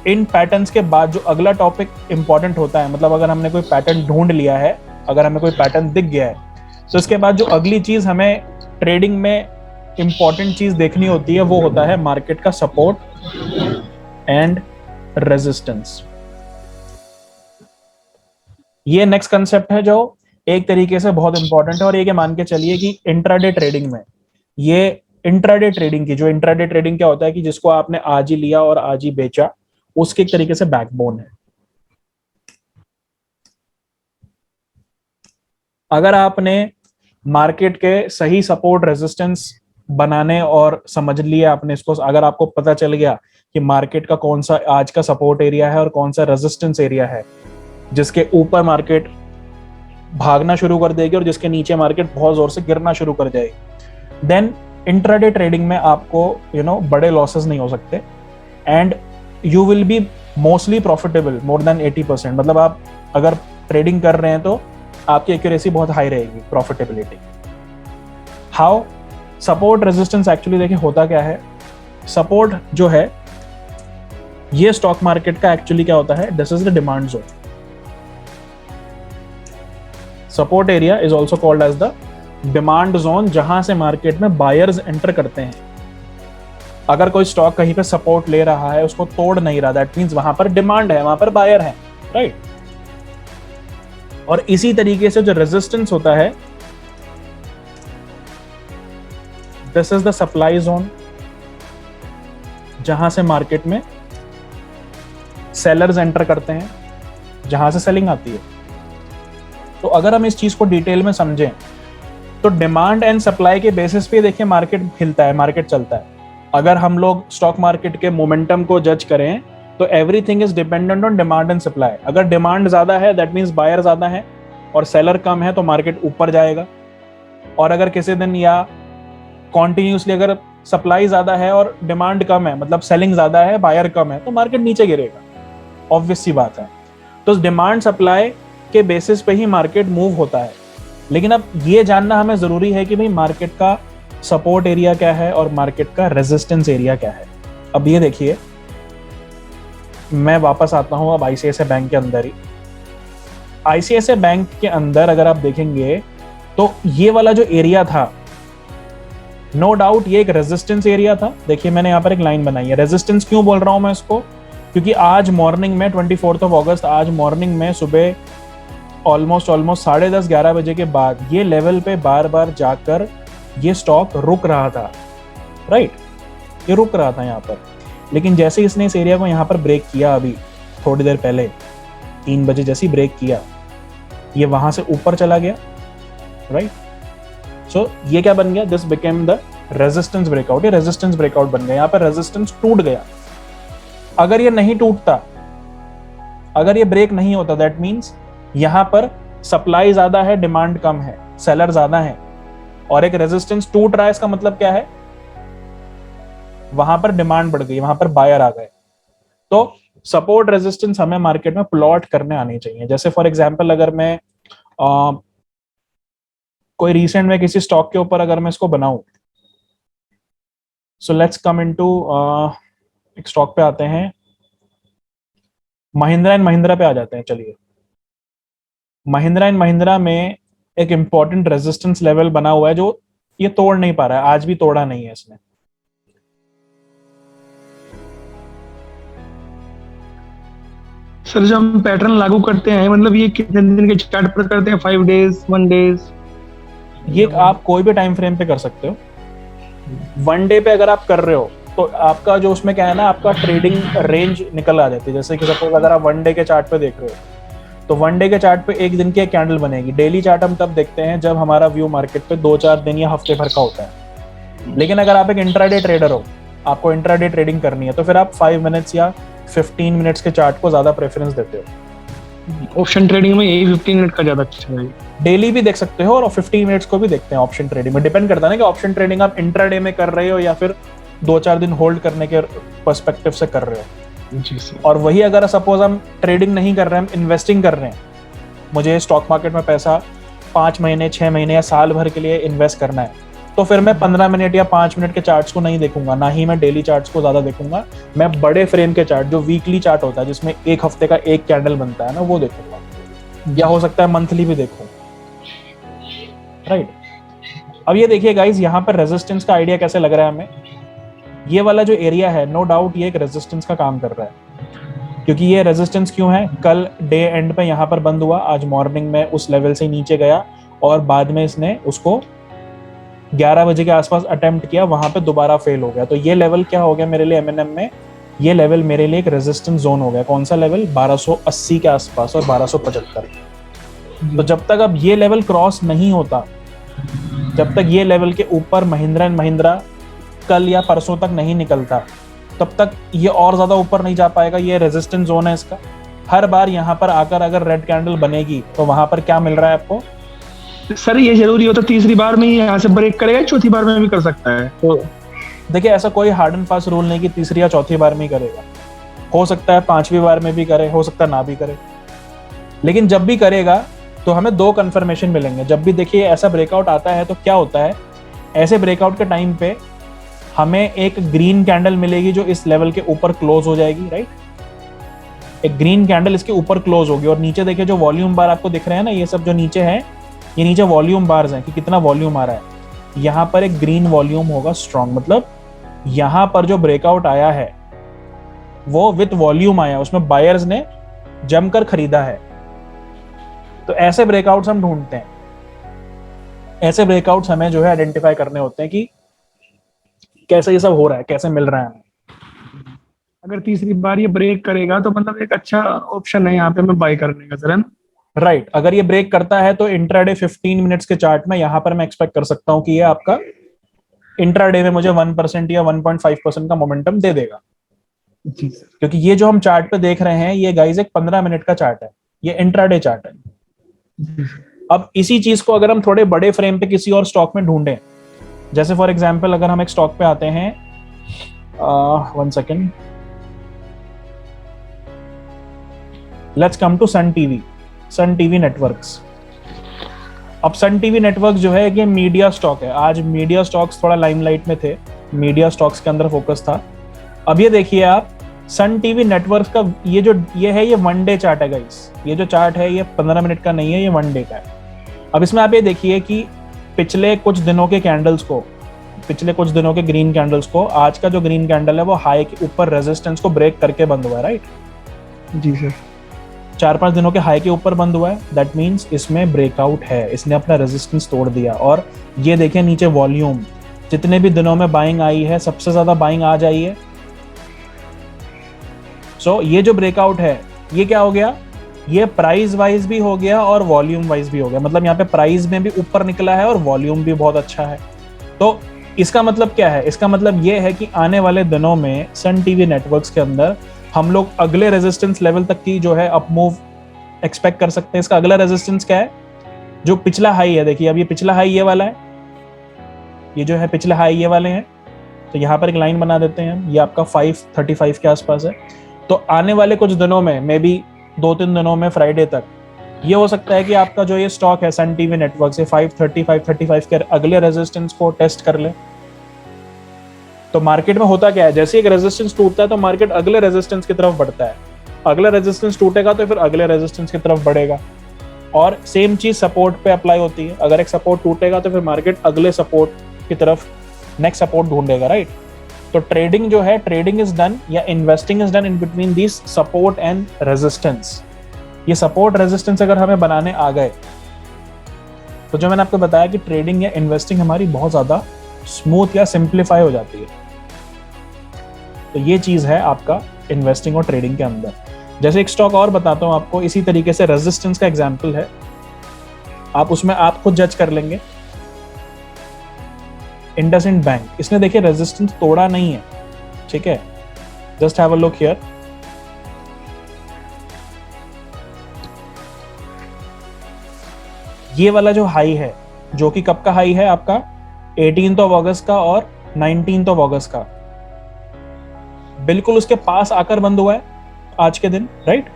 इन पैटर्न्स के बाद जो अगला टॉपिक इंपॉर्टेंट होता है, मतलब अगर हमने कोई पैटर्न ढूंढ लिया है, अगर हमें कोई पैटर्न दिख गया है, तो इसके बाद जो अगली चीज हमें ट्रेडिंग में इंपॉर्टेंट चीज देखनी होती है वो होता है मार्केट का सपोर्ट एंड रेजिस्टेंस। ये नेक्स्ट कंसेप्ट है जो एक तरीके से बहुत इंपॉर्टेंट है, और ये मान के चलिए कि इंट्राडे ट्रेडिंग में, ये इंट्राडे ट्रेडिंग की, जो इंट्राडे ट्रेडिंग क्या होता है कि जिसको आपने आज ही लिया और आज ही बेचा, उसके एक तरीके से बैकबोन है। अगर आपने मार्केट के सही सपोर्ट रेजिस्टेंस बनाने और समझ लिया आपने इसको, अगर आपको पता चल गया कि मार्केट का कौन सा आज का सपोर्ट एरिया है और कौन सा रेजिस्टेंस एरिया है, जिसके ऊपर मार्केट भागना शुरू कर देगी और जिसके नीचे मार्केट बहुत जोर से गिरना शुरू कर जाएगी, देन इंट्राडे ट्रेडिंग में आपको बड़े लॉसेस नहीं हो सकते, and you will be mostly profitable more than 80%। मतलब आप अगर ट्रेडिंग कर रहे हैं तो आपकी एक्यूरेसी बहुत हाई रहेगी, profitability. How support resistance actually देखिए होता क्या है, सपोर्ट जो है ये स्टॉक मार्केट का एक्चुअली क्या होता है, this is the demand zone. Support area is also called as the demand zone, जहां से मार्केट में बायर्स एंटर करते हैं। अगर कोई स्टॉक कहीं पे सपोर्ट ले रहा है, उसको तोड़ नहीं रहा, दैट मींस वहां पर डिमांड है, वहां पर बायर है, राइट? और इसी तरीके से जो रेजिस्टेंस होता है, this is the supply zone, जहां से मार्केट में सेलर्स एंटर करते हैं, जहां से सेलिंग आती है। तो अगर हम इस चीज को डिटेल में समझें तो डिमांड एंड सप्लाई के बेसिस पे देखिए मार्केट हिलता है, मार्केट चलता है। अगर हम लोग स्टॉक मार्केट के मोमेंटम को जज करें तो everything is dependent on demand and supply. अगर डिमांड ज्यादा है दैट मींस बायर ज्यादा है और सेलर कम है तो मार्केट ऊपर जाएगा, और अगर किसी दिन या कॉन्टिन्यूसली अगर सप्लाई ज्यादा है और डिमांड कम है, मतलब सेलिंग ज्यादा है बायर कम है, तो मार्केट नीचे गिरेगा, ऑब्वियस सी बात है। तो डिमांड सप्लाई के बेसिस पे ही मार्केट मूव होता है। लेकिन अब ये जानना हमें जरूरी है कि भाई मार्केट का सपोर्ट एरिया क्या है और मार्केट का रेजिस्टेंस एरिया क्या है। अब ये देखिए, मैं वापस आता हूं अब आईसीआईसीआई बैंक के अंदर ही। आईसीआईसीआई बैंक के अंदर अगर आप देखेंगे तो ये वाला जो एरिया था, नो डाउट ये एक रेजिस्टेंस एरिया था। देखिए मैंने यहाँ पर एक लाइन बनाई है। रेजिस्टेंस क्यों बोल रहा हूं मैं इसको, क्योंकि आज मॉर्निंग में 24 अगस्त, आज मॉर्निंग में सुबह ऑलमोस्ट 10:30-11 बजे के बाद ये लेवल पे बार बार जाकर ये स्टॉक रुक रहा था, राइट? ये रुक रहा था यहाँ पर, लेकिन जैसे इसने इस एरिया को यहाँ पर ब्रेक किया, अभी थोड़ी देर पहले 3 बजे जैसे ब्रेक किया, ये वहां से ऊपर चला गया, राइट? सो ये क्या बन गया, this became the resistance breakout. ये रेजिस्टेंस ब्रेकआउट बन गया, यहाँ पर रेजिस्टेंस टूट गया। अगर ये नहीं टूटता, अगर ये ब्रेक नहीं होता, दैट मीन्स यहां पर सप्लाई ज्यादा है, डिमांड कम है, सेलर ज्यादा है, और एक रेजिस्टेंस टूट रहा है। इसका मतलब क्या है, वहां पर डिमांड बढ़ गई, वहां पर बायर आ गए। तो सपोर्ट रेजिस्टेंस हमें मार्केट में प्लॉट करने आनी चाहिए। जैसे फॉर एग्जांपल अगर मैं कोई रिसेंट में किसी स्टॉक के ऊपर अगर मैं इसको बनाऊं, सो लेट्स कम इनटू एक स्टॉक पे आते हैं, महिंद्रा एंड महिंद्रा पे आ जाते हैं। चलिए, महिंद्रा एंड महिंद्रा में एक इंपॉर्टेंट रेजिस्टेंस लेवल बना हुआ है जो ये तोड़ नहीं पा रहा है, आज भी तोड़ा नहीं है इसने। सर जब हम पैटर्न लागू करते हैं, मतलब ये कितने दिन के चार्ट पर करते हैं? 5 डेज, 1 डेज? ये आप कोई भी टाइम फ्रेम पे कर सकते हो। 1 डे पे अगर आप कर रहे हो तो आपका जो उसमें क्या है ना, आपका ट्रेडिंग रेंज निकल आ जाती है। जैसे कि सपोज अगर आप 1 डे के चार्ट पे देख रहे हो तो 1 डे के चार्ट पे एक दिन की एक कैंडल बनेगी। डेली चार्ट हम तब देखते हैं जब हमारा व्यू मार्केट पे 2-4 दिन या हफ्ते भर का होता है। लेकिन अगर आप एक इंट्राडे ट्रेडर हो, आपको इंट्राडे ट्रेडिंग करनी है, तो फिर आप 5 मिनट्स या 15 मिनट्स के चार्ट को ज्यादा प्रेफरेंस देते हो। ऑप्शन ट्रेडिंग में यही 15 मिनट का ज्यादा अच्छा है। डेली भी देख सकते हो और 15 मिनट्स को भी देखते हैं ऑप्शन ट्रेडिंग में। डिपेंड करता है ना कि ऑप्शन ट्रेडिंग आप इंट्राडे में कर रहे हो या फिर 2-4 दिन होल्ड करने के पर्सपेक्टिव से कर रहे हो। जी सर। और वही अगर सपोज हम ट्रेडिंग नहीं कर रहे हैं, हम इन्वेस्टिंग कर रहे हैं, मुझे स्टॉक मार्केट में पैसा 5 महीने, 6 महीने या साल भर के लिए इन्वेस्ट करना है, तो फिर मैं 15 मिनट या 5 मिनट के चार्ट्स को नहीं देखूंगा, ना ही मैं डेली चार्ट्स को ज्यादा देखूंगा। मैं बड़े फ्रेम के चार्ट, जो वीकली चार्ट होता है जिसमें एक हफ्ते का एक कैंडल बनता है ना, वो देखूंगा, या हो सकता है मंथली भी देखूं। राइट। अब ये देखिए गाइस, यहाँ पर रेजिस्टेंस का आइडिया कैसे लग रहा है हमें। ये वाला जो एरिया है, नो डाउट ये एक रेजिस्टेंस का काम कर रहा है, क्योंकि ये रेजिस्टेंस क्यों है, कल डे एंड पे यहाँ पर बंद हुआ, आज मॉर्निंग में उस लेवल से नीचे गया और बाद में इसने उसको 11 बजे के आसपास अटेम्प्ट किया, वहां पे दोबारा फेल हो गया। तो ये लेवल क्या हो गया मेरे लिए एमएनएम में, ये लेवल मेरे लिए एक रेजिस्टेंस जोन हो गया। कौन सा लेवल? 1280 के आसपास और 1275। तो जब तक अब ये लेवल क्रॉस नहीं होता, जब तक ये लेवल के ऊपर महिंद्रा एंड महिंद्रा कल या परसों तक नहीं निकलता, तब तक ये और ज्यादा ऊपर नहीं जा पाएगा। ये रेजिस्टेंस जोन है इसका। हर बार यहाँ पर आकर अगर रेड कैंडल बनेगी तो वहां पर क्या मिल रहा है आपको? सर ये जरूरी होता तीसरी बार में ही यहाँ से ब्रेक करेगा, चौथी बार में भी कर सकता है? तो देखिए, ऐसा कोई हार्ड एंड फास्ट रूल नहीं कि तीसरी या चौथी बार में ही करेगा। हो सकता है 5वीं बार में भी करे, हो सकता है ना भी करे। लेकिन जब भी करेगा तो हमें 2 कंफर्मेशन मिलेंगे। जब भी देखिए ऐसा ब्रेकआउट आता है तो क्या होता है, ऐसे ब्रेकआउट के टाइम पे हमें एक ग्रीन कैंडल मिलेगी जो इस लेवल के ऊपर क्लोज हो जाएगी। राइट। एक ग्रीन कैंडल इसके ऊपर क्लोज होगी और नीचे देखिए जो वॉल्यूम बार आपको दिख रहे हैं ना, ये सब जो नीचे है, ये नीचे वॉल्यूम बार्स हैं कि कितना वॉल्यूम आ रहा है। यहां पर एक ग्रीन वॉल्यूम होगा स्ट्रॉन्ग, मतलब यहां पर जो ब्रेकआउट आया है वो विथ वॉल्यूम आया, उसमें बायर्स ने जमकर खरीदा है। तो ऐसे ब्रेकआउट्स हम ढूंढते हैं। ऐसे ब्रेकआउट्स हमें जो है आइडेंटिफाई करने होते हैं कि कैसे ये सब हो रहा है, कैसे मिल रहा है हमें। अगर तीसरी बार ये ब्रेक करेगा तो मतलब एक अच्छा ऑप्शन है यहाँ पे मैं बाय करने का, सर, है ना? राइट। अगर ये ब्रेक करता है तो इंट्राडे 15 मिनट्स के चार्ट में यहाँ पर मैं एक्सपेक्ट कर सकता हूँ कि ये आपका इंट्राडे में मुझे 1% या 1.5% का मोमेंटम दे देगा। जी सर। क्योंकि ये जो हम चार्ट पे देख रहे हैं, ये गाइस एक 15 मिनट का चार्ट है, ये इंट्राडे चार्ट है। अब इसी चीज को अगर हम थोड़े बड़े फ्रेम पे किसी और स्टॉक में ढूंढें, जैसे फॉर एग्जांपल अगर हम एक स्टॉक पे आते हैं, 1 second, let's come to Sun TV, Sun TV networks. अब सन टीवी नेटवर्क जो है ये मीडिया स्टॉक है। आज मीडिया स्टॉक्स थोड़ा लाइमलाइट में थे, मीडिया स्टॉक्स के अंदर फोकस था। अब ये देखिए आप, सन टीवी नेटवर्क का ये है, ये 1 डे चार्ट है गाइस। ये जो चार्ट है ये 15 मिनट का नहीं है, ये 1 डे का है। अब इसमें आप ये देखिए कि पिछले कुछ दिनों के कैंडल्स को, पिछले कुछ दिनों के ग्रीन कैंडल्स को, आज का जो ग्रीन कैंडल है वो हाई के ऊपर रेजिस्टेंस को ब्रेक करके बंद हुआ है। राइट जी सर। 4-5 दिनों के हाई के ऊपर बंद हुआ है, दैट मीन्स इसमें ब्रेकआउट है, इसने अपना रेजिस्टेंस तोड़ दिया। और ये देखें नीचे वॉल्यूम, जितने भी दिनों में बाइंग आई है सबसे ज्यादा बाइंग आज आई है। सो ये जो ब्रेकआउट है ये क्या हो गया, ये प्राइस वाइज भी हो गया और वॉल्यूम वाइज भी हो गया। मतलब यहाँ पे प्राइस में भी ऊपर निकला है और वॉल्यूम भी बहुत अच्छा है। तो इसका मतलब क्या है, इसका मतलब ये है कि आने वाले दिनों में सन टीवी नेटवर्क्स के अंदर हम लोग अगले रेजिस्टेंस लेवल तक की जो है अपमूव एक्सपेक्ट कर सकते हैं। इसका अगला रेजिस्टेंस क्या है, जो पिछला हाई है, देखिए अब ये पिछला हाई ये वाला है, ये जो है पिछला हाई ये वाले हैं, तो यहाँ पर एक लाइन बना देते हैं हम, ये आपका 535 के आसपास है। तो आने वाले कुछ दिनों में, मे बी 2-3 दिनों में, फ्राइडे तक ये हो सकता है कि आपका जो ये स्टॉक है सन टीवी नेटवर्क से 530 535 के अगले रेजिस्टेंस को टेस्ट कर ले। तो मार्केट में होता क्या है, जैसे एक रेजिस्टेंस टूटता है तो मार्केट अगले रेजिस्टेंस की तरफ बढ़ता है, अगला रेजिस्टेंस टूटेगा तो फिर अगले रेजिस्टेंस की तरफ बढ़ेगा। और सेम चीज सपोर्ट पे अप्लाई होती है, अगर एक सपोर्ट टूटेगा तो फिर मार्केट अगले सपोर्ट की तरफ नेक्स्ट सपोर्ट ढूंढेगा, राइट। तो ट्रेडिंग जो है, ट्रेडिंग इज डन या investing is done in between this support and resistance. ये सपोर्ट रेजिस्टेंस अगर हमें बनाने आ गए तो जो मैंने आपको बताया कि ट्रेडिंग या इन्वेस्टिंग हमारी बहुत ज्यादा स्मूथ या सिंप्लीफाई हो जाती है। तो ये चीज है आपका इन्वेस्टिंग और ट्रेडिंग के अंदर। जैसे एक स्टॉक और बताता हूं आपको, इसी तरीके से रेजिस्टेंस का एग्जांपल है, आप उसमें आप खुद जज कर लेंगे। इंडसइंड बैंक, इसने देखिए रेजिस्टेंस तोड़ा नहीं है, ठीक है। Just have a look here, ये वाला जो हाई है, जो कि कब का हाई है आपका 18 अगस्त का और 19 अगस्त का, बिल्कुल उसके पास आकर बंद हुआ है आज के दिन, राइट।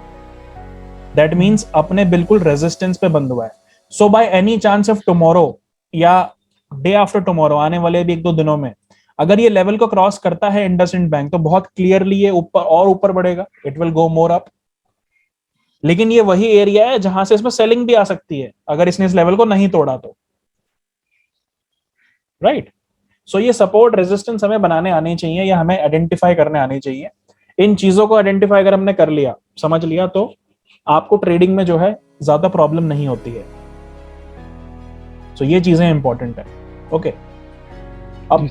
दैट मीन्स अपने बिल्कुल रेजिस्टेंस पे बंद हुआ है। So by any chance of tomorrow या डे आफ्टर टुमारो, आने वाले भी 1-2 दिनों में, अगर ये लेवल को क्रॉस करता है इंडसइंड बैंक, तो बहुत क्लियरली ये ऊपर और ऊपर बढ़ेगा, it will go more up. लेकिन ये वही एरिया है जहां से इसमें सेलिंग भी आ सकती है अगर इसने इस लेवल को नहीं तोड़ा तो, राइट। सो ये सपोर्ट रेजिस्टेंस हमें बनाने आने चाहिए या हमें आइडेंटिफाई करने आने चाहिए। इन चीजों को आइडेंटिफाई अगर हमने कर लिया, समझ लिया, तो आपको ट्रेडिंग में जो है ज्यादा प्रॉब्लम नहीं होती है। सो ये चीजें इंपॉर्टेंट है, ओके। अब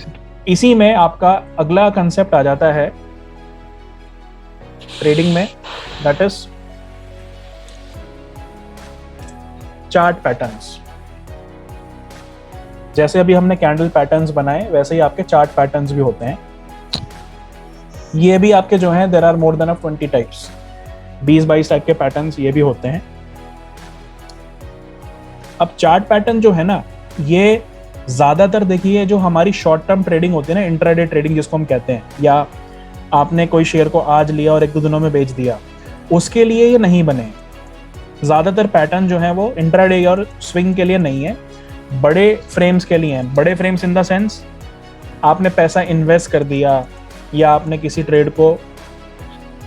इसी में आपका अगला कंसेप्ट आ जाता है ट्रेडिंग में, दैट इज चार्ट पैटर्न्स। जैसे अभी हमने कैंडल पैटर्न्स बनाए, वैसे ही आपके चार्ट पैटर्न्स भी होते हैं। ये भी आपके जो हैं, there are more than 20 types, 20-22 type के पैटर्न्स ये भी होते हैं। अब चार्ट पैटर्न जो है ना, ये ज्यादातर देखिए जो हमारी शॉर्ट टर्म ट्रेडिंग होती है ना, इंट्राडे ट्रेडिंग जिसको हम कहते हैं, या आपने कोई शेयर को आज लिया और 1-2 दिनों में बेच दिया, उसके लिए ये नहीं बने। ज्यादातर पैटर्न जो है वो इंट्राडे और स्विंग के लिए नहीं है, बड़े फ्रेम्स के लिए हैं। बड़े फ्रेम्स इन द सेंस, आपने पैसा इन्वेस्ट कर दिया या आपने किसी ट्रेड को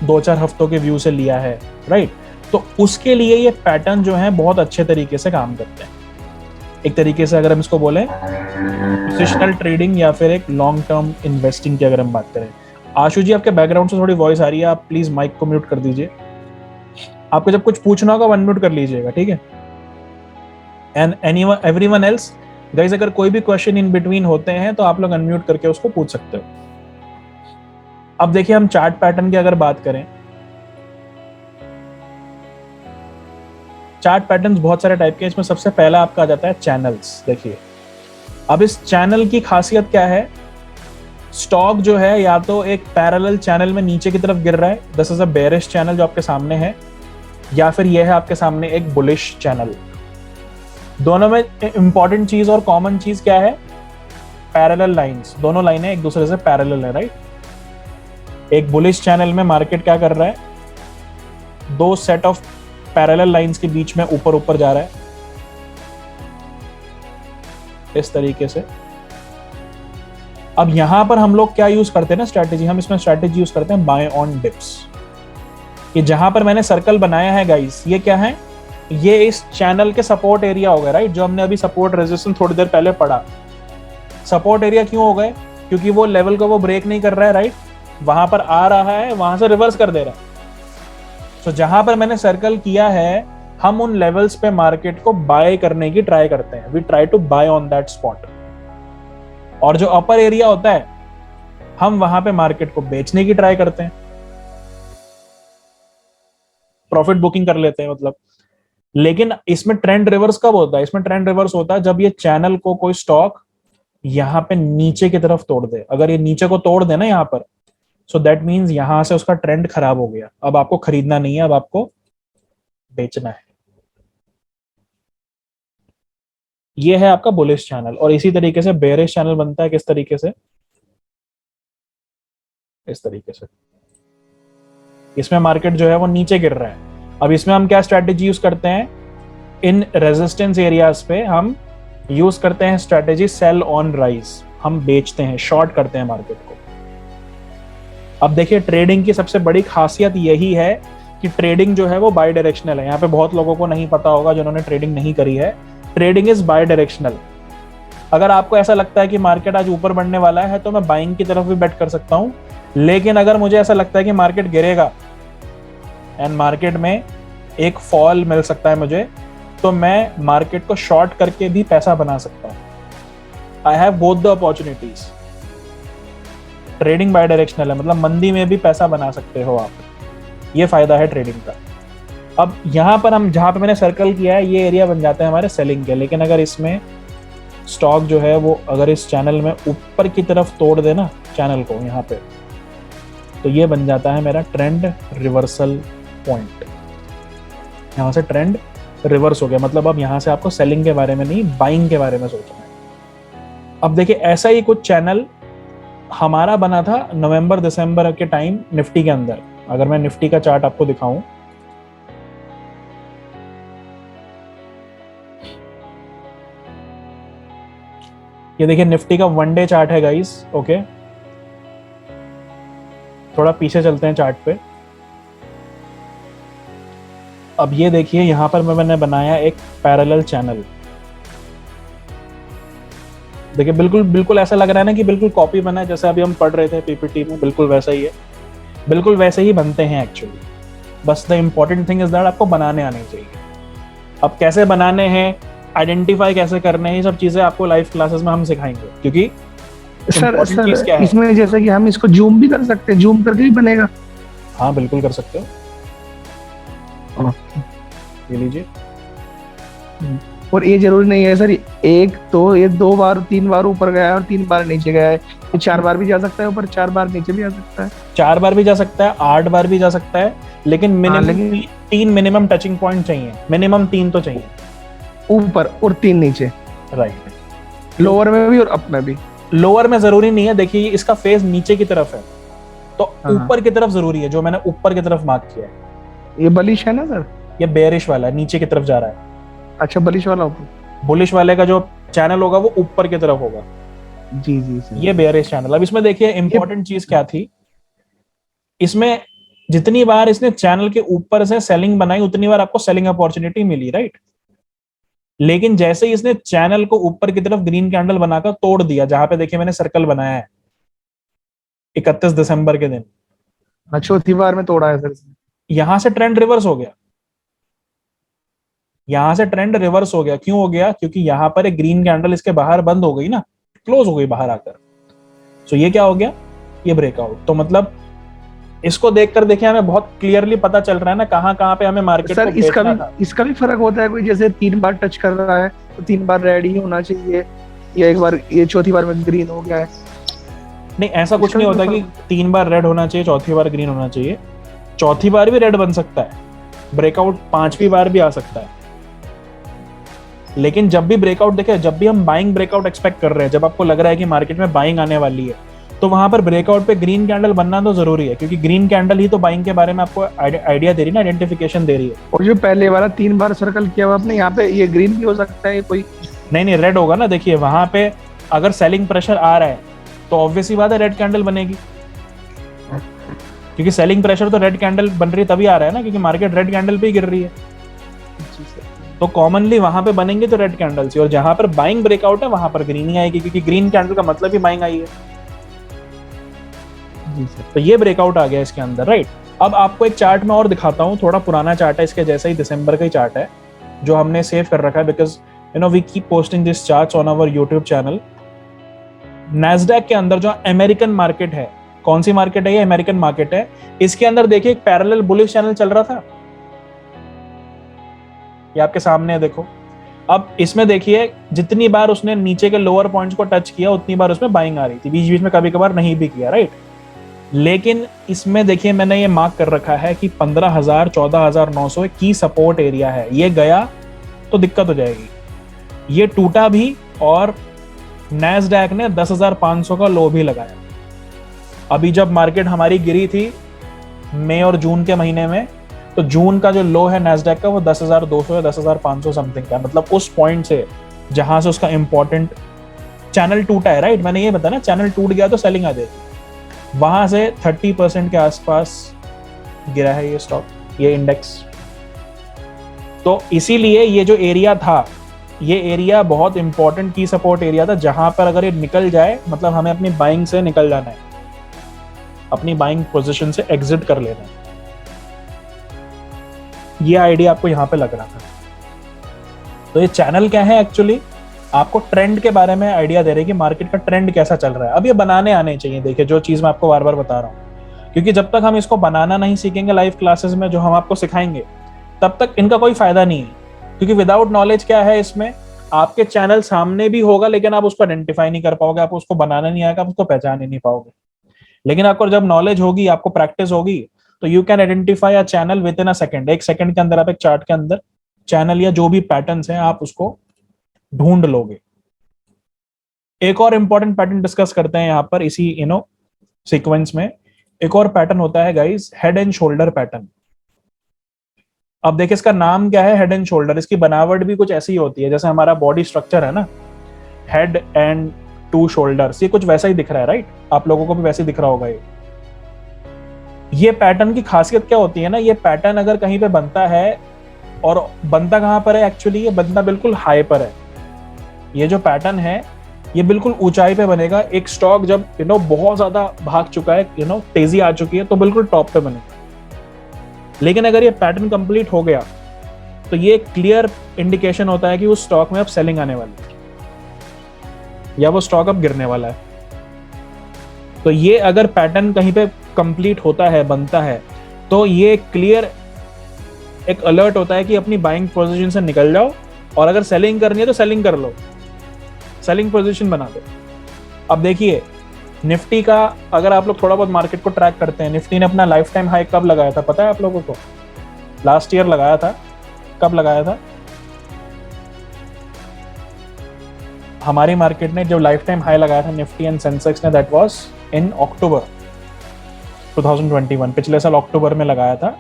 2-4 हफ्तों के व्यू से लिया है, राइट। तो उसके लिए ये पैटर्न जो है बहुत अच्छे तरीके से काम करते हैं। एक तरीके से अगर हम इसको बोलें पोजिशनल ट्रेडिंग या फिर एक लॉन्ग टर्म इन्वेस्टिंग की अगर हम बात करें। आशु जी, आपके बैकग्राउंड से थोड़ी वॉइस आ रही है, आप प्लीज माइक को म्यूट कर दीजिए। आपको जब कुछ पूछना होगा अनम्यूट कर लीजिएगा, ठीक है। एंड एवरीवन एल्स गाइस, अगर कोई भी क्वेश्चन इन बिटवीन होते हैं तो आप लोग अनम्यूट करके उसको पूछ सकते हो। अब देखिए, हम चार्ट पैटर्न की अगर बात करें, चार्ट पैटर्न्स बहुत सारे टाइप के हैं। इसमें सबसे पहला आपका आ जाता है चैनल्स। देखिए, अब इस चैनल की खासियत क्या है, स्टॉक जो है या तो एक पैरेलल चैनल में नीचे की तरफ गिर रहा है, this is a bearish channel जो आपके सामने है, या फिर यह है आपके सामने एक बुलिश चैनल। दोनों में इंपॉर्टेंट चीज और कॉमन चीज क्या है, पैरेलल लाइंस। दोनों लाइनें एक दूसरे से पैरेलल है, राइट। एक बुलिश चैनल में मार्केट क्या कर रहा है, 2 सेट ऑफ पैरेलल लाइंस के बीच में ऊपर ऊपर जा रहा है इस तरीके से। अब यहां पर हम लोग क्या यूज करते हैं ना, स्ट्रैटेजी, हम इसमें स्ट्रैटेजी यूज करते हैं बाय ऑन डिप्स। ये जहां पर मैंने सर्कल बनाया है गाइस, ये क्या है, ये इस चैनल के सपोर्ट एरिया हो गए, राइट। जो हमने अभी सपोर्ट रेजिस्टेंस थोड़ी देर पहले पढ़ा, सपोर्ट एरिया क्यों हो गए, क्योंकि वो लेवल को वो ब्रेक नहीं कर रहा है, राइट। वहां पर आ रहा है, वहां से रिवर्स कर दे रहा है। तो जहां पर मैंने सर्कल किया है, हम उन लेवल्स पे मार्केट को बाय करने की ट्राई करते हैं, we try to buy on that spot. और जो अपर एरिया होता है, हम वहां पे मार्केट को बेचने की ट्राई करते हैं, प्रॉफिट बुकिंग कर लेते हैं मतलब। लेकिन इसमें ट्रेंड रिवर्स कब होता है, इसमें ट्रेंड रिवर्स होता है जब ये चैनल को कोई स्टॉक यहां पे नीचे की तरफ तोड़ दे। अगर ये नीचे को तोड़ दे ना यहां पर, सो दैट मीन्स यहां से उसका ट्रेंड खराब हो गया, अब आपको खरीदना नहीं है, अब आपको बेचना है। ये है आपका बुलिश चैनल। और इसी तरीके से बेयरिश चैनल बनता है, किस तरीके से, इस तरीके से। इसमें मार्केट जो है वो नीचे गिर रहा है। अब इसमें हम क्या स्ट्रैटेजी यूज करते हैं, इन रेजिस्टेंस एरियाज पे हम यूज करते हैं स्ट्रैटेजी सेल ऑन राइज, हम बेचते हैं, शॉर्ट करते हैं मार्केट को। अब देखिए ट्रेडिंग की सबसे बड़ी खासियत यही है कि ट्रेडिंग जो है वो बाई डायरेक्शनल है। यहाँ पे बहुत लोगों को नहीं पता होगा जिन्होंने ट्रेडिंग नहीं करी है, ट्रेडिंग इज बाई डायरेक्शनल। अगर आपको ऐसा लगता है कि मार्केट आज ऊपर बढ़ने वाला है तो मैं बाइंग की तरफ भी बेट कर सकता हूं, लेकिन अगर मुझे ऐसा लगता है कि मार्केट गिरेगा एंड मार्केट में एक फॉल मिल सकता है मुझे, तो मैं मार्केट को शॉर्ट करके भी पैसा बना सकता हूं। I have both the opportunities. Trading bidirectional है, मतलब मंदी में भी पैसा बना सकते हो आप, ये फायदा है ट्रेडिंग का। अब यहाँ पर हम जहाँ पे मैंने सर्कल किया है ये एरिया बन जाते हैं हमारे सेलिंग के, लेकिन अगर इसमें स्टॉक जो है वो अगर इस चैनल में ऊपर की तरफ तोड़ देना चैनल को यहाँ पे, तो ये बन जाता है मेरा ट्रेंड रिवर्सल पॉइंट। यहाँ से ट्रेंड रिवर्स हो गया, मतलब अब यहाँ से आपको सेलिंग के बारे में नहीं बाइंग के बारे में सोचना है। अब देखिए ऐसा ही कुछ चैनल हमारा बना था नवंबर दिसंबर के टाइम निफ्टी के अंदर। अगर मैं निफ्टी का चार्ट आपको दिखाऊं, ये देखिए निफ्टी का 1 डे चार्ट है गाइस, ओके। थोड़ा पीछे चलते हैं चार्ट पे। अब ये देखिए यहाँ पर मैंने बनाया एक पैरेलल चैनल। देखिए बिल्कुल बिल्कुल ऐसा लग रहा है ना कि बिल्कुल कॉपी बना है, जैसे अभी हम पढ़ रहे थे पीपीटी में, बिल्कुल वैसा ही है, बिल्कुल वैसे ही बनते हैं एक्चुअली। बस the important thing is that आपको बनाने आने चाहिए। अब कैसे बनाने हैं, आइडेंटिफाई कैसे करने हैं, ये सब चीजें आपको लाइव क्लासेस में हम सिखाएंगे, क्योंकि सर इसमें जैसे कि हम इसको जूम भी कर सकते हैं, जूम करके भी बनेगा। हाँ बिल्कुल कर सकते हो, ये लीजिए। और ये जरूरी नहीं है सर, एक तो ये 2 बार 3 बार ऊपर गया है और 3 बार नीचे गया है, ये 4 बार भी जा सकता है ऊपर, 4 बार नीचे भी जा सकता है, 4 बार भी जा सकता है, 8 बार भी जा सकता है, लेकिन मिनिमम 3 मिनिमम टचिंग पॉइंट चाहिए, मिनिमम 3 तो चाहिए, ऊपर और 3 नीचे, राइट। लोअर में भी और अप में भी। लोअर में जरूरी नहीं है, देखिए इसका फेस नीचे की तरफ है तो ऊपर की तरफ जरूरी है, जो मैंने ऊपर की तरफ मार्क किया है। ये बलिश है ना सर? ये बेयरिश वाला है, नीचे की तरफ जा रहा है। अच्छा, बलिश वाला ऊपर, बुलिश वाले का जो चैनल होगा वो ऊपर की तरफ होगा। जी जी सर। ये बेयरिश चैनल। अब इसमें देखिए इंपॉर्टेंट चीज क्या थी, इसमें जितनी बार इसने चैनल के ऊपर से सेलिंग बनाई उतनी बार आपको सेलिंग अपॉर्चुनिटी मिली, राइट। लेकिन जैसे ही इसने चैनल को ऊपर की तरफ ग्रीन कैंडल बनाकर तोड़ दिया, जहां पे देखिए मैंने सर्कल बनाया है 31 दिसंबर के दिन, चौथी बार में तोड़ा है सर, यहां से ट्रेंड रिवर्स हो गया। यहां से ट्रेंड रिवर्स हो गया, क्यों हो गया? क्योंकि यहां पर एक ग्रीन कैंडल इसके बाहर बंद हो गई ना, क्लोज हो गई बाहर आकर। तो ये क्या हो गया? ये ब्रेकआउट। तो मतलब इसको देखकर देखिए हमें बहुत क्लियरली पता चल रहा है ना कहां पे हमें मार्केट सर इसका भी फर्क होता है कोई, जैसे 3 बार टच कर रहा है तो 3 बार रेड ही होना चाहिए, या एक बार ये चौथी बार में ग्रीन हो गया है? नहीं, ऐसा कुछ नहीं होता कि 3 बार रेड होना चाहिए चौथी बार ग्रीन होना चाहिए। चौथी बार भी रेड बन सकता है, ब्रेकआउट 5वीं बार भी आ सकता है। लेकिन जब भी ब्रेकआउट देखे, जब भी हम बाइंग ब्रेकआउट एक्सपेक्ट कर रहे हैं, जब आपको लग रहा है कि मार्केट में बाइंग आने वाली है, तो वहां पर ब्रेकआउट पे ग्रीन कैंडल बनना तो जरूरी है, क्योंकि ग्रीन कैंडल ही तो बाइंग के बारे में आपको आइडिया दे रही है ना, आइडेंटिफिकेशन दे रही है। और जो पहले वाला 3 बार सर्कल किया हुआ आपने, यहाँ पे ये ग्रीन भी हो सकता है कोई? नहीं, रेड होगा ना। देखिए वहां पे अगर सेलिंग प्रेशर आ रहा है तो ऑब्वियसली बात है रेड कैंडल बनेगी, क्योंकि सेलिंग प्रेशर तो रेड कैंडल बन रही है तभी आ रहा है ना, क्योंकि मार्केट रेड कैंडल पे ही गिर रही है। तो कॉमनली वहां पे बनेंगे तो रेड कैंडल से, और जहां पर बाइंग ब्रेकआउट है वहां पर ग्रीन ही आएगी, क्योंकि ग्रीन कैंडल का मतलब ही बाइंग आई है। तो ये ब्रेकआउट आ गया इसके अंदर, राइट। अब आपको एक चार्ट में और दिखाता हूँ, थोड़ा पुराना चार्ट है, इसके जैसा ही दिसंबर का ही चार्ट है जो हमने सेव कर रखा है, because we keep posting this charts on our YouTube channel. Nasdaq के अंदर जो अमेरिकन मार्केट है, कौन सी मार्केट है? ये अमेरिकन मार्केट है। इसके अंदर देखिए एक पैरेलल बुलिश चैनल चल रहा था, ये आपके सामने है, देखो। अब इसमें देखिए जितनी बार उसने नीचे के लोअर पॉइंट्स को टच किया उतनी बार उसमें बाइंग आ रही थी, बीच बीच में कभी कभार नहीं भी किया, राइट। लेकिन इसमें देखिए मैंने ये मार्क कर रखा है कि 15,000 14,900 की सपोर्ट एरिया है, ये गया तो दिक्कत हो जाएगी। ये टूटा भी और नैस्डैक ने 10,500 का लो भी लगाया। अभी जब मार्केट हमारी गिरी थी मई और जून के महीने में, तो जून का जो लो है नैस्डैक का वो 10,200 या 10,500 समथिंग का, मतलब उस पॉइंट से जहां से उसका इंपॉर्टेंट चैनल टूटा है, राइट, मैंने ये बताया ना, चैनल टूट गया तो सेलिंग आ जाएगी, वहां से 30% के आसपास गिरा है ये स्टॉक, ये इंडेक्स। तो इसीलिए ये जो एरिया था, ये एरिया बहुत इंपॉर्टेंट की सपोर्ट एरिया था, जहां पर अगर ये निकल जाए मतलब हमें अपनी बाइंग से निकल जाना है, अपनी बाइंग पोजीशन से एग्जिट कर लेना है। ये आइडिया आपको यहां पे लग रहा था। तो ये चैनल क्या है एक्चुअली, आपको ट्रेंड के बारे में आइडिया दे रहे हैं कि मार्केट का ट्रेंड कैसा चल रहा है। अब ये बनाने आने चाहिए, देखिए जो चीज मैं आपको बार बार बता रहा हूँ, क्योंकि जब तक हम इसको बनाना नहीं सीखेंगे लाइव क्लासेस में जो हम आपको सिखाएंगे, तब तक इनका कोई फायदा नहीं है। क्योंकि विदाउट नॉलेज क्या है, इसमें आपके चैनल सामने भी होगा लेकिन आप उसको आइडेंटिफाई नहीं कर पाओगे, आप उसको बनाना नहीं आएगा, आप उसको पहचान ही नहीं पाओगे। लेकिन आपको जब नॉलेज होगी, आपको प्रैक्टिस होगी, तो you can identify a channel with in a second. एक सेकंड के अंदर आप एक चार्ट के अंदर चैनल या जो भी पैटर्न्स हैं आप उसको ढूंढ लोगे। एक और इंपॉर्टेंट पैटर्न डिस्कस करते हैं यहाँ पर इसी सीक्वेंस में। एक और पैटर्न होता है guys, head and shoulder pattern. अब देखिए इसका नाम क्या है, हेड एंड शोल्डर। इसकी बनावट भी कुछ ऐसी ही होती है जैसे हमारा बॉडी स्ट्रक्चर है ना, हेड एंड 2 शोल्डर्स, ये कुछ वैसा ही दिख रहा है, राइट, आप लोगों को भी वैसे ही दिख रहा होगा। ये पैटर्न की खासियत क्या होती है ना, ये पैटर्न अगर कहीं पे बनता है, और बनता कहां पर है एक्चुअली, ये बनता बिल्कुल हाई पर है। ये जो पैटर्न है ये बिल्कुल ऊंचाई पे बनेगा। एक स्टॉक जब बहुत ज्यादा भाग चुका है, तेजी आ चुकी है, तो बिल्कुल टॉप पे बनेगा। लेकिन अगर ये पैटर्न कंप्लीट हो गया तो ये क्लियर इंडिकेशन होता है कि उस स्टॉक में अब सेलिंग आने वाली है या वो स्टॉक अब गिरने वाला है। तो ये अगर पैटर्न कहीं पे कंप्लीट होता है, बनता है, तो ये क्लियर एक अलर्ट होता है कि अपनी बाइंग पोजीशन से निकल जाओ, और अगर सेलिंग करनी है तो सेलिंग कर लो, सेलिंग पोजीशन बना दो। अब देखिए निफ्टी का, अगर आप लोग थोड़ा बहुत मार्केट को ट्रैक करते हैं, निफ्टी ने अपना लाइफ टाइम हाई कब लगाया था पता है आप लोगों को? लास्ट ईयर लगाया था। कब लगाया था? हमारी मार्केट ने जो लाइफ टाइम हाई लगाया था निफ्टी एंड सेंसेक्स ने, दैट वाज इन अक्टूबर 2021, पिछले साल अक्टूबर में लगाया था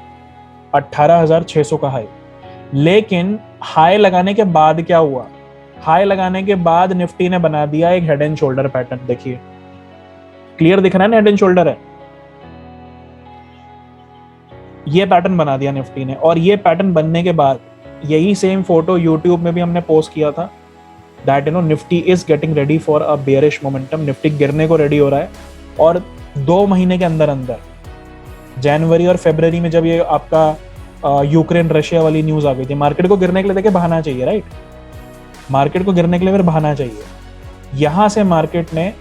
18,600 का हाई। लेकिन हाई लगाने के बाद क्या हुआ? हाई लगाने के बाद निफ्टी ने बना दिया एक हेड एंड शोल्डर पैटर्न। देखिए क्लियर दिख रहा है ना, हेड एंड शोल्डर है, ये पैटर्न बना दिया निफ्टी ने। और ये पैटर्न बनने के बाद यही सेम फोटो यूट्यूब में भी हमने पोस्ट किया था, that Nifty is getting ready for a bearish momentum. Nifty गिरने को रेडी हो रहा है, और 2 महीने के अंदर अंदर जनवरी और फरवरी में जब ये आपका यूक्रेन रशिया वाली न्यूज आ गई थी, मार्केट को गिरने के लिए देखिए बहाना चाहिए, राइट, मार्केट को गिरने के लिए फिर बहाना चाहिए। यहां से मार्केट ने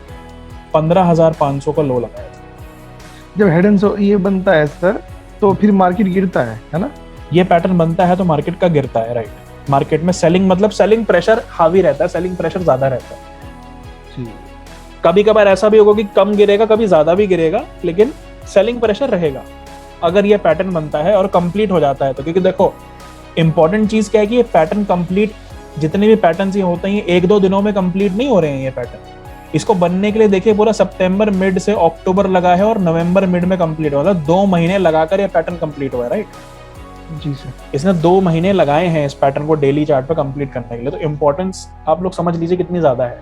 15,500 का लो लगाया था। जब हेड एंड ये बनता है सर, तो फिर मार्केट गिरता है ना? ये पैटर्न बनता है तो मार्केट का गिरता है, राइट। मार्केट में सेलिंग मतलब सेलिंग प्रेशर हावी रहता है, सेलिंग प्रेशर ज्यादा रहता है। कभी कभार ऐसा भी होगा कि कम गिरेगा, कभी ज्यादा भी गिरेगा, लेकिन सेलिंग प्रेशर रहेगा अगर ये पैटर्न बनता है और कंप्लीट हो जाता है तो। क्योंकि देखो इंपॉर्टेंट चीज क्या है कि ये पैटर्न कंप्लीट, जितने भी पैटर्न ये होते हैं 1-2 दिनों में कंप्लीट नहीं हो रहे हैं ये पैटर्न। इसको बनने के लिए देखिए पूरा सितंबर मिड से अक्टूबर लगा है और नवंबर मिड में कंप्लीट हुआ था। 2 महीने लगाकर ये पैटर्न कंप्लीट हुआ है, राइट जी सर। इसने 2 महीने लगाए हैं इस पैटर्न को डेली चार्ट पे कंप्लीट करने के लिए। तो इंपॉर्टेंस आप लोग समझ लीजिए कितनी ज्यादा है।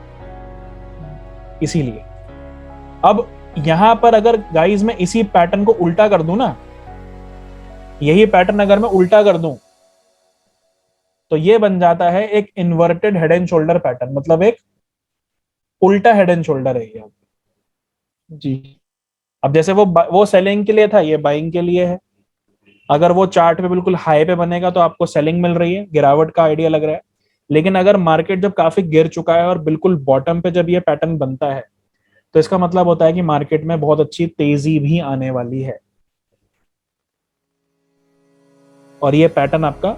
इसीलिए अब यहां पर अगर गाइस मैं इसी पैटर्न को उल्टा कर दूं ना, यही पैटर्न अगर मैं उल्टा कर दूं तो ये बन जाता है एक inverted head and shoulder pattern, मतलब एक उल्टा हेड एंड शोल्डर है ये जी। अब जैसे वो सेलिंग के लिए था, ये बाइंग के लिए है। अगर वो चार्ट पे बिल्कुल हाई पे बनेगा तो आपको सेलिंग मिल रही है, गिरावट का आइडिया लग रहा है। लेकिन अगर मार्केट जब काफी गिर चुका है और बिल्कुल बॉटम पे जब ये पैटर्न बनता है तो इसका मतलब होता है कि मार्केट में बहुत अच्छी तेजी भी आने वाली है। और ये पैटर्न आपका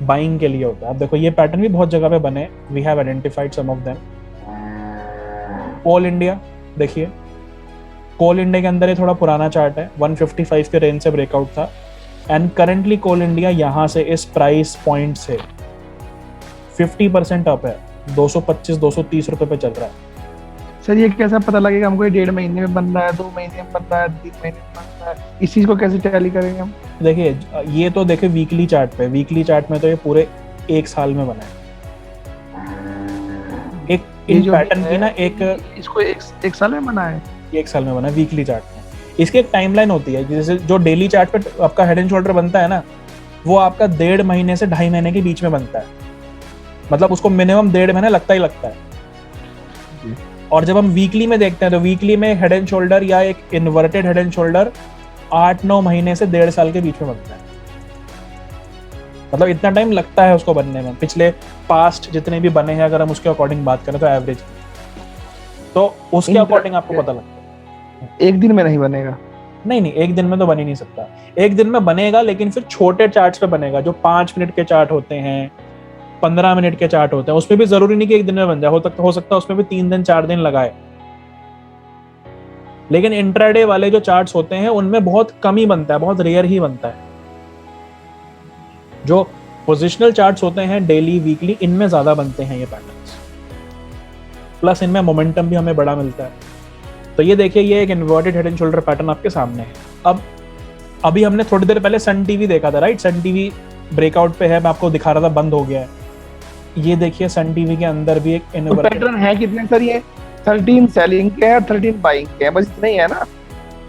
बाइंग के लिए होता है। अब देखो ये पैटर्न भी बहुत जगह पे बने, we have identified some of them. Coal India देखिए, कोल इंडिया के अंदर ये थोड़ा पुराना चार्ट है, 155 के रेंज से ब्रेकआउट था एंड करंटली कोल इंडिया यहां से इस प्राइस पॉइंट से 50% अप है, 225-230 रुपए पे चल रहा है। सर ये कैसा पता लगेगा हमको, ये 1.5 महीने में बन रहा है, 2 महीने में बन रहा है, 3 महीने में बन रहा है, इस चीज को कैसे टैली करेंगे हम? देखिए ये तो देखिए वीकली चार्ट पे, वीकली चार्ट में तो ये पूरे 1 साल में बना है। एक ये इन जो पैटर्न की ना है, एक इसको एक साल में बना है? 1 साल में बना है वीकली चार्ट में। इसकी एक टाइमलाइन होती है, जैसे जो डेली चार्ट पे आपका हेड एंड शोल्डर बनता है ना, वो आपका 1.5 महीने से 2.5 महीने के बीच में बनता है। मतलब उसको मिनिमम 1.5 महीने लगता ही लगता है। और जब हम वीकली में देखते हैं तो वीकली में हेड एंड शोल्डर या एक इन्वर्टेड हेड एंड शोल्डर 8-9 महीने से 1.5 साल के बीच में बनता है। मतलब इतना टाइम लगता है उसको बनने में। पिछले पास्ट जितने भी बने हैं अगर हम उसके अकॉर्डिंग बात करें तो एवरेज, तो उसके अकॉर्डिंग आपको पता लगता है। एक दिन में नहीं बनेगा? नहीं, एक दिन में तो बन ही नहीं सकता। एक दिन में बनेगा लेकिन फिर छोटे चार्ट्स पे बनेगा, जो 5 मिनट के चार्ट होते हैं, 15 मिनट के चार्ट होते हैं, उसमें भी जरूरी नहीं कि एक दिन में बन जाए, हो सकता है उसमें भी 3 दिन 4 दिन लगाए। लेकिन इंट्राडे वाले जो चार्ट्स होते हैं उनमें बहुत कम ही बनता है, बहुत रेयर ही बनता है। जो पोजिशनल चार्ट्स होते हैं डेली वीकली, इनमें ज्यादा बनते हैं ये पैटर्न्स, प्लस इनमें मोमेंटम भी हमें बड़ा मिलता है। तो ये देखिए, ये एक inverted head and shoulder pattern आपके सामने है। अब अभी हमने थोड़ी देर पहले सन टीवी देखा था, राइट? सन टीवी ब्रेकआउट पे है, मैं आपको दिखा रहा था, बंद हो गया है। ये देखिए सन टीवी के अंदर भी एक इन्वर्टेड पैटर्न है कितने सर? ये 13 सेलिंग के है, 13 बाइंग के है, बस इतना ही है ना?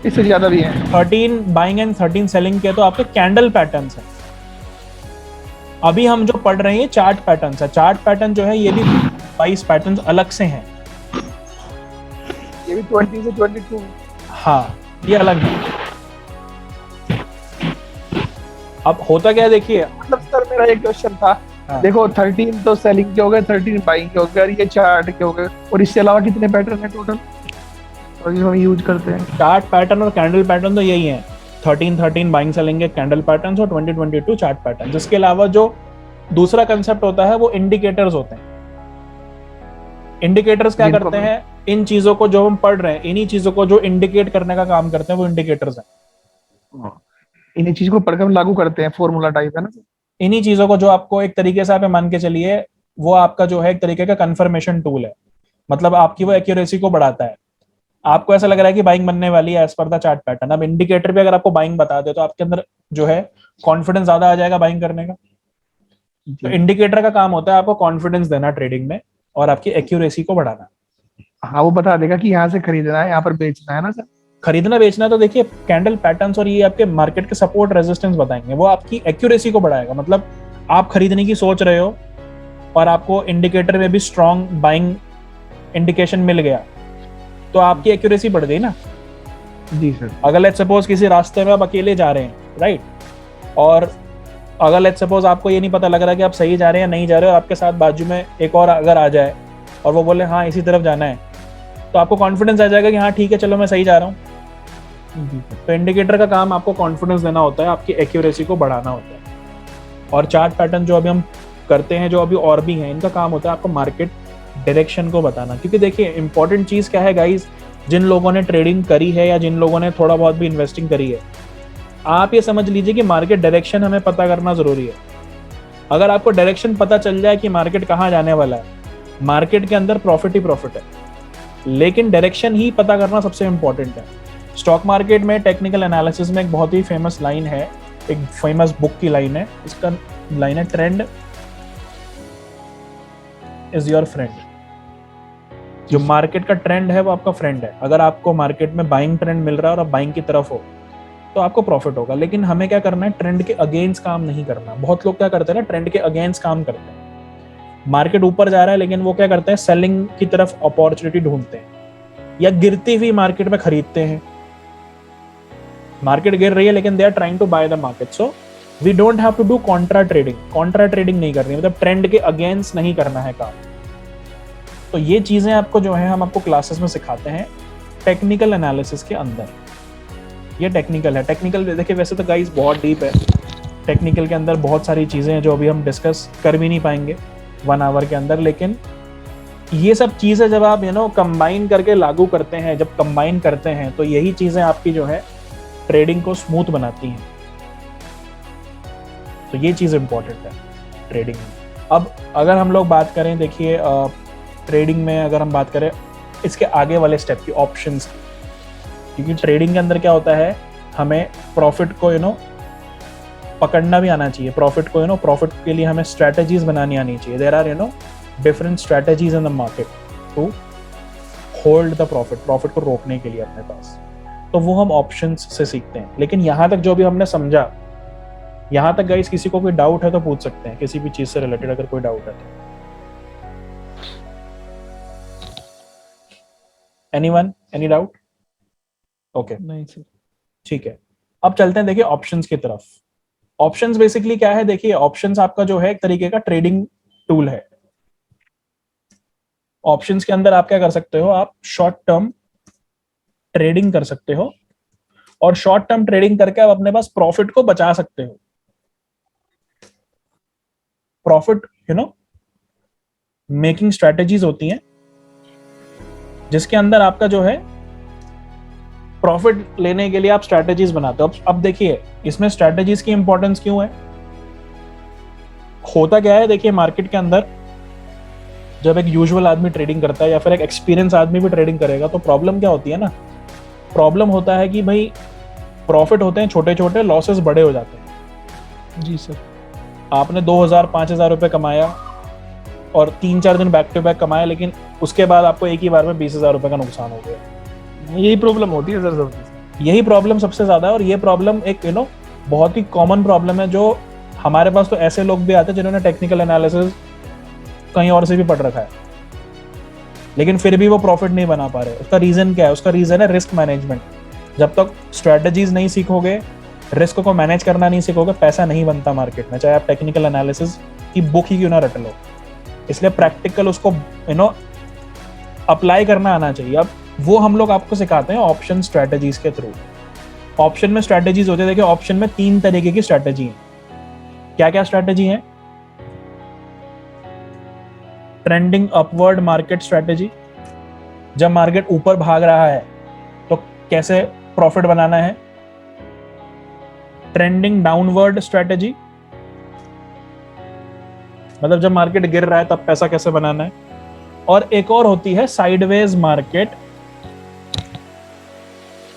इससे ज्यादा भी है? 13 बाइंग एंड 13 सेलिंग के तो आपके कैंडल पैटर्न्स हैं। अभी हम जो पढ़ रहे हैं चार्ट पैटर्न्स है। चार्ट पैटर्न जो है ये भी 22 पैटर्न्स अलग से हैं। ये भी 20 से 22? हाँ, ये अलग है। अब होता क्या है देखिए, मतलब सर मेरा एक क्वेश्चन था, हाँ। देखो 13 तो सेलिंग के हो गए, 13 बाइंग के हो गए, और ये चार्ट के हो गए, और इसके अलावा कितने पैटर्न है टोटल और जो हम यूज करते हैं? चार्ट पैटर्न और कैंडल पैटर्न तो यही है। 13 बाइंग सेलिंग के कैंडल पैटर्न्स और 20-22 चार्ट पैटर्न। जिसके अलावा जो दूसरा कंसेप्ट होता है वो इंडिकेटर्स होते हैं। इंडिकेटर्स क्या करते हैं? इन चीजों को जो हम पढ़ रहे हैं, इन्हीं चीजों को जो इंडिकेट करने का काम करते हैं वो इंडिकेटर्स हैं। इन्हीं चीज को पढ़कर हम लागू करते हैं, फॉर्मूला टाइप है ना? इन्हीं चीजों को जो आपको एक तरीके से आप मान के चलिए, वो आपका जो है एक तरीके का कंफर्मेशन टूल है। मतलब आपकी वो एक्यूरेसी को बढ़ाता है। आपको ऐसा लग रहा है कि बाइंग बनने वाली है as per the chart pattern, अब इंडिकेटर भी अगर आपको बाइंग बता दे तो आपके अंदर जो है कॉन्फिडेंस ज्यादा आ जाएगा बाइंग करने का। तो इंडिकेटर का काम होता है आपको कॉन्फिडेंस देना ट्रेडिंग में और आपकी एक्यूरेसी को बढ़ाना। हाँ, वो बता देगा कि यहाँ से खरीदना है, यहाँ पर बेचना है ना सर? खरीदना बेचना तो देखिए कैंडल पैटर्न्स और ये आपके मार्केट के सपोर्ट रेजिस्टेंस बताएंगे, वो आपकी एक्यूरेसी को बढ़ाएगा। मतलब आप खरीदने की सोच रहे हो और आपको इंडिकेटर में भी स्ट्रॉन्ग बाइंग इंडिकेशन मिल गया तो आपकी एक्यूरेसी बढ़ गई ना। जी सर। अगर लेट्स सपोज किसी रास्ते में आप अकेले जा रहे हैं, राइट, और अगर लेट्स सपोज आपको ये नहीं पता लग रहा कि आप सही जा रहे हैं या नहीं जा रहे हो, आपके साथ बाजू में एक और अगर आ जाए और वो बोले हाँ इसी तरफ जाना है, तो आपको कॉन्फिडेंस आ जाएगा कि हाँ ठीक है चलो मैं सही जा रहा हूँ। तो इंडिकेटर का काम आपको कॉन्फिडेंस देना होता है, आपकी एक्यूरेसी को बढ़ाना होता है। और चार्ट पैटर्न जो अभी हम करते हैं, जो अभी और भी हैं, इनका काम होता है आपको मार्केट डायरेक्शन को बताना। क्योंकि देखिए इंपॉर्टेंट चीज क्या है गाइस, जिन लोगों ने ट्रेडिंग करी है या जिन लोगों ने थोड़ा बहुत भी इन्वेस्टिंग करी है, आप ये समझ लीजिए कि मार्केट डायरेक्शन हमें पता करना जरूरी है। अगर आपको डायरेक्शन पता चल जाए कि मार्केट कहाँ जाने वाला है, मार्केट के अंदर प्रॉफिट ही प्रॉफिट है, लेकिन डायरेक्शन ही पता करना सबसे इंपॉर्टेंट है। स्टॉक मार्केट में टेक्निकल एनालिसिस में एक बहुत ही फेमस लाइन है, एक फेमस बुक की लाइन है, इसका लाइन है ट्रेंड इज योर फ्रेंड। जो मार्केट का ट्रेंड है वो आपका फ्रेंड है। अगर आपको मार्केट में बाइंग ट्रेंड मिल रहा है और आप बाइंग की तरफ हो तो आपको प्रॉफिट होगा। लेकिन हमें क्या करना है, ट्रेंड के अगेंस्ट काम नहीं करना। बहुत लोग क्या करते हैं ना, ट्रेंड के अगेंस्ट काम करते हैं। मार्केट ऊपर जा रहा है लेकिन वो क्या करते हैं, सेलिंग की तरफ अपॉर्चुनिटी ढूंढते हैं या गिरती हुई मार्केट में खरीदते हैं। मार्केट गिर रही है लेकिन they are trying to buy the market. So we don't have to do contra trading. Contra trading नहीं करनी, मतलब ट्रेंड के अगेंस्ट नहीं करना है काम। तो ये चीजें आपको जो है हम आपको क्लासेस में सिखाते हैं टेक्निकल एनालिसिस के अंदर। ये टेक्निकल है। टेक्निकल देखिए वैसे तो गाइस बहुत डीप है, टेक्निकल के अंदर बहुत सारी चीजें हैं जो अभी हम डिस्कस कर भी नहीं पाएंगे 1 आवर के अंदर। लेकिन ये सब चीजें जब आप कंबाइन करके लागू करते हैं, जब कंबाइन करते हैं तो यही चीजें आपकी जो है ट्रेडिंग को स्मूथ बनाती हैं। तो ये चीज इंपॉर्टेंट है ट्रेडिंग में। अब अगर हम लोग बात करें, देखिए ट्रेडिंग में अगर हम बात करें इसके आगे वाले स्टेप की, ऑप्शंस की, क्योंकि ट्रेडिंग के अंदर क्या होता है, हमें प्रॉफिट को पकड़ना भी आना चाहिए, प्रॉफिट को प्रॉफिट के लिए हमें स्ट्रेटजीज बनानी आनी चाहिए। There are different strategies in the market to hold the profit को रोकने के लिए अपने पास, तो वो हम ऑप्शंस से सीखते हैं। लेकिन यहाँ तक जो भी हमने समझा, यहाँ तक गाइस किसी को कोई डाउट है तो पूछ सकते हैं, किसी भी चीज से रिलेटेड अगर कोई डाउट है तो। Anyone, any doubt? ओके, नहीं सर। ठीक है, अब चलते हैं देखिए ऑप्शंस की तरफ। ऑप्शंस बेसिकली क्या है, देखिए ऑप्शंस आपका जो है एक तरीके का ट्रेडिंग टूल है। ऑप्शंस के अंदर आप क्या कर सकते हो, आप शॉर्ट टर्म ट्रेडिंग कर सकते हो, और शॉर्ट टर्म ट्रेडिंग करके आप अपने पास प्रॉफिट को बचा सकते हो। प्रॉफिट मेकिंग स्ट्रेटेजीज होती हैं जिसके अंदर आपका जो है प्रॉफिट लेने के लिए आप स्ट्रेटेजीज बनाते हो। अब देखिए इसमें स्ट्रेटेजीज की इंपॉर्टेंस क्यों है, होता क्या है, देखिए मार्केट के अंदर जब एक यूजुअल आदमी ट्रेडिंग करता है या फिर एक एक्सपीरियंस आदमी भी ट्रेडिंग करेगा, तो प्रॉब्लम क्या होती है ना, प्रॉब्लम होता है कि भाई प्रॉफिट होते हैं छोटे छोटे, लॉसेस बड़े हो जाते हैं। जी सर। आपने 2000-5000 रुपए कमाया और 3-4 दिन बैक टू बैक कमाया, लेकिन उसके बाद आपको एक ही बार में 20,000 रुपए का नुकसान हो गया। यही प्रॉब्लम होती है सर सबसे। यही प्रॉब्लम सबसे ज्यादा है, और ये प्रॉब्लम एक बहुत ही कॉमन प्रॉब्लम है, जो हमारे पास तो ऐसे लोग भी आते हैं जिन्होंने टेक्निकल एनालिसिस कहीं और से भी पढ़ रखा है, लेकिन फिर भी वो प्रॉफिट नहीं बना पा रहे। उसका रीजन क्या है, उसका रीजन है रिस्क मैनेजमेंट। जब तक स्ट्रेटजीज नहीं सीखोगे, रिस्क को मैनेज करना नहीं सीखोगे, पैसा नहीं बनता मार्केट में, चाहे आप टेक्निकल एनालिसिस की बुक ही क्यों ना रट लो। इसलिए प्रैक्टिकल उसको अप्लाई करना आना चाहिए। अब वो हम लोग आपको सिखाते हैं ऑप्शन स्ट्रेटजीज के थ्रू। ऑप्शन में स्ट्रेटजीज होते हैं, देखिए ऑप्शन में 3 तरीके की स्ट्रेटजी है। क्या क्या स्ट्रेटजी है, ट्रेंडिंग अपवर्ड मार्केट स्ट्रेटजी, जब मार्केट ऊपर भाग रहा है तो कैसे प्रॉफिट बनाना है। ट्रेंडिंग डाउनवर्ड स्ट्रेटजी, मतलब जब मार्केट गिर रहा है तब पैसा कैसे बनाना है। और एक और होती है साइडवेज मार्केट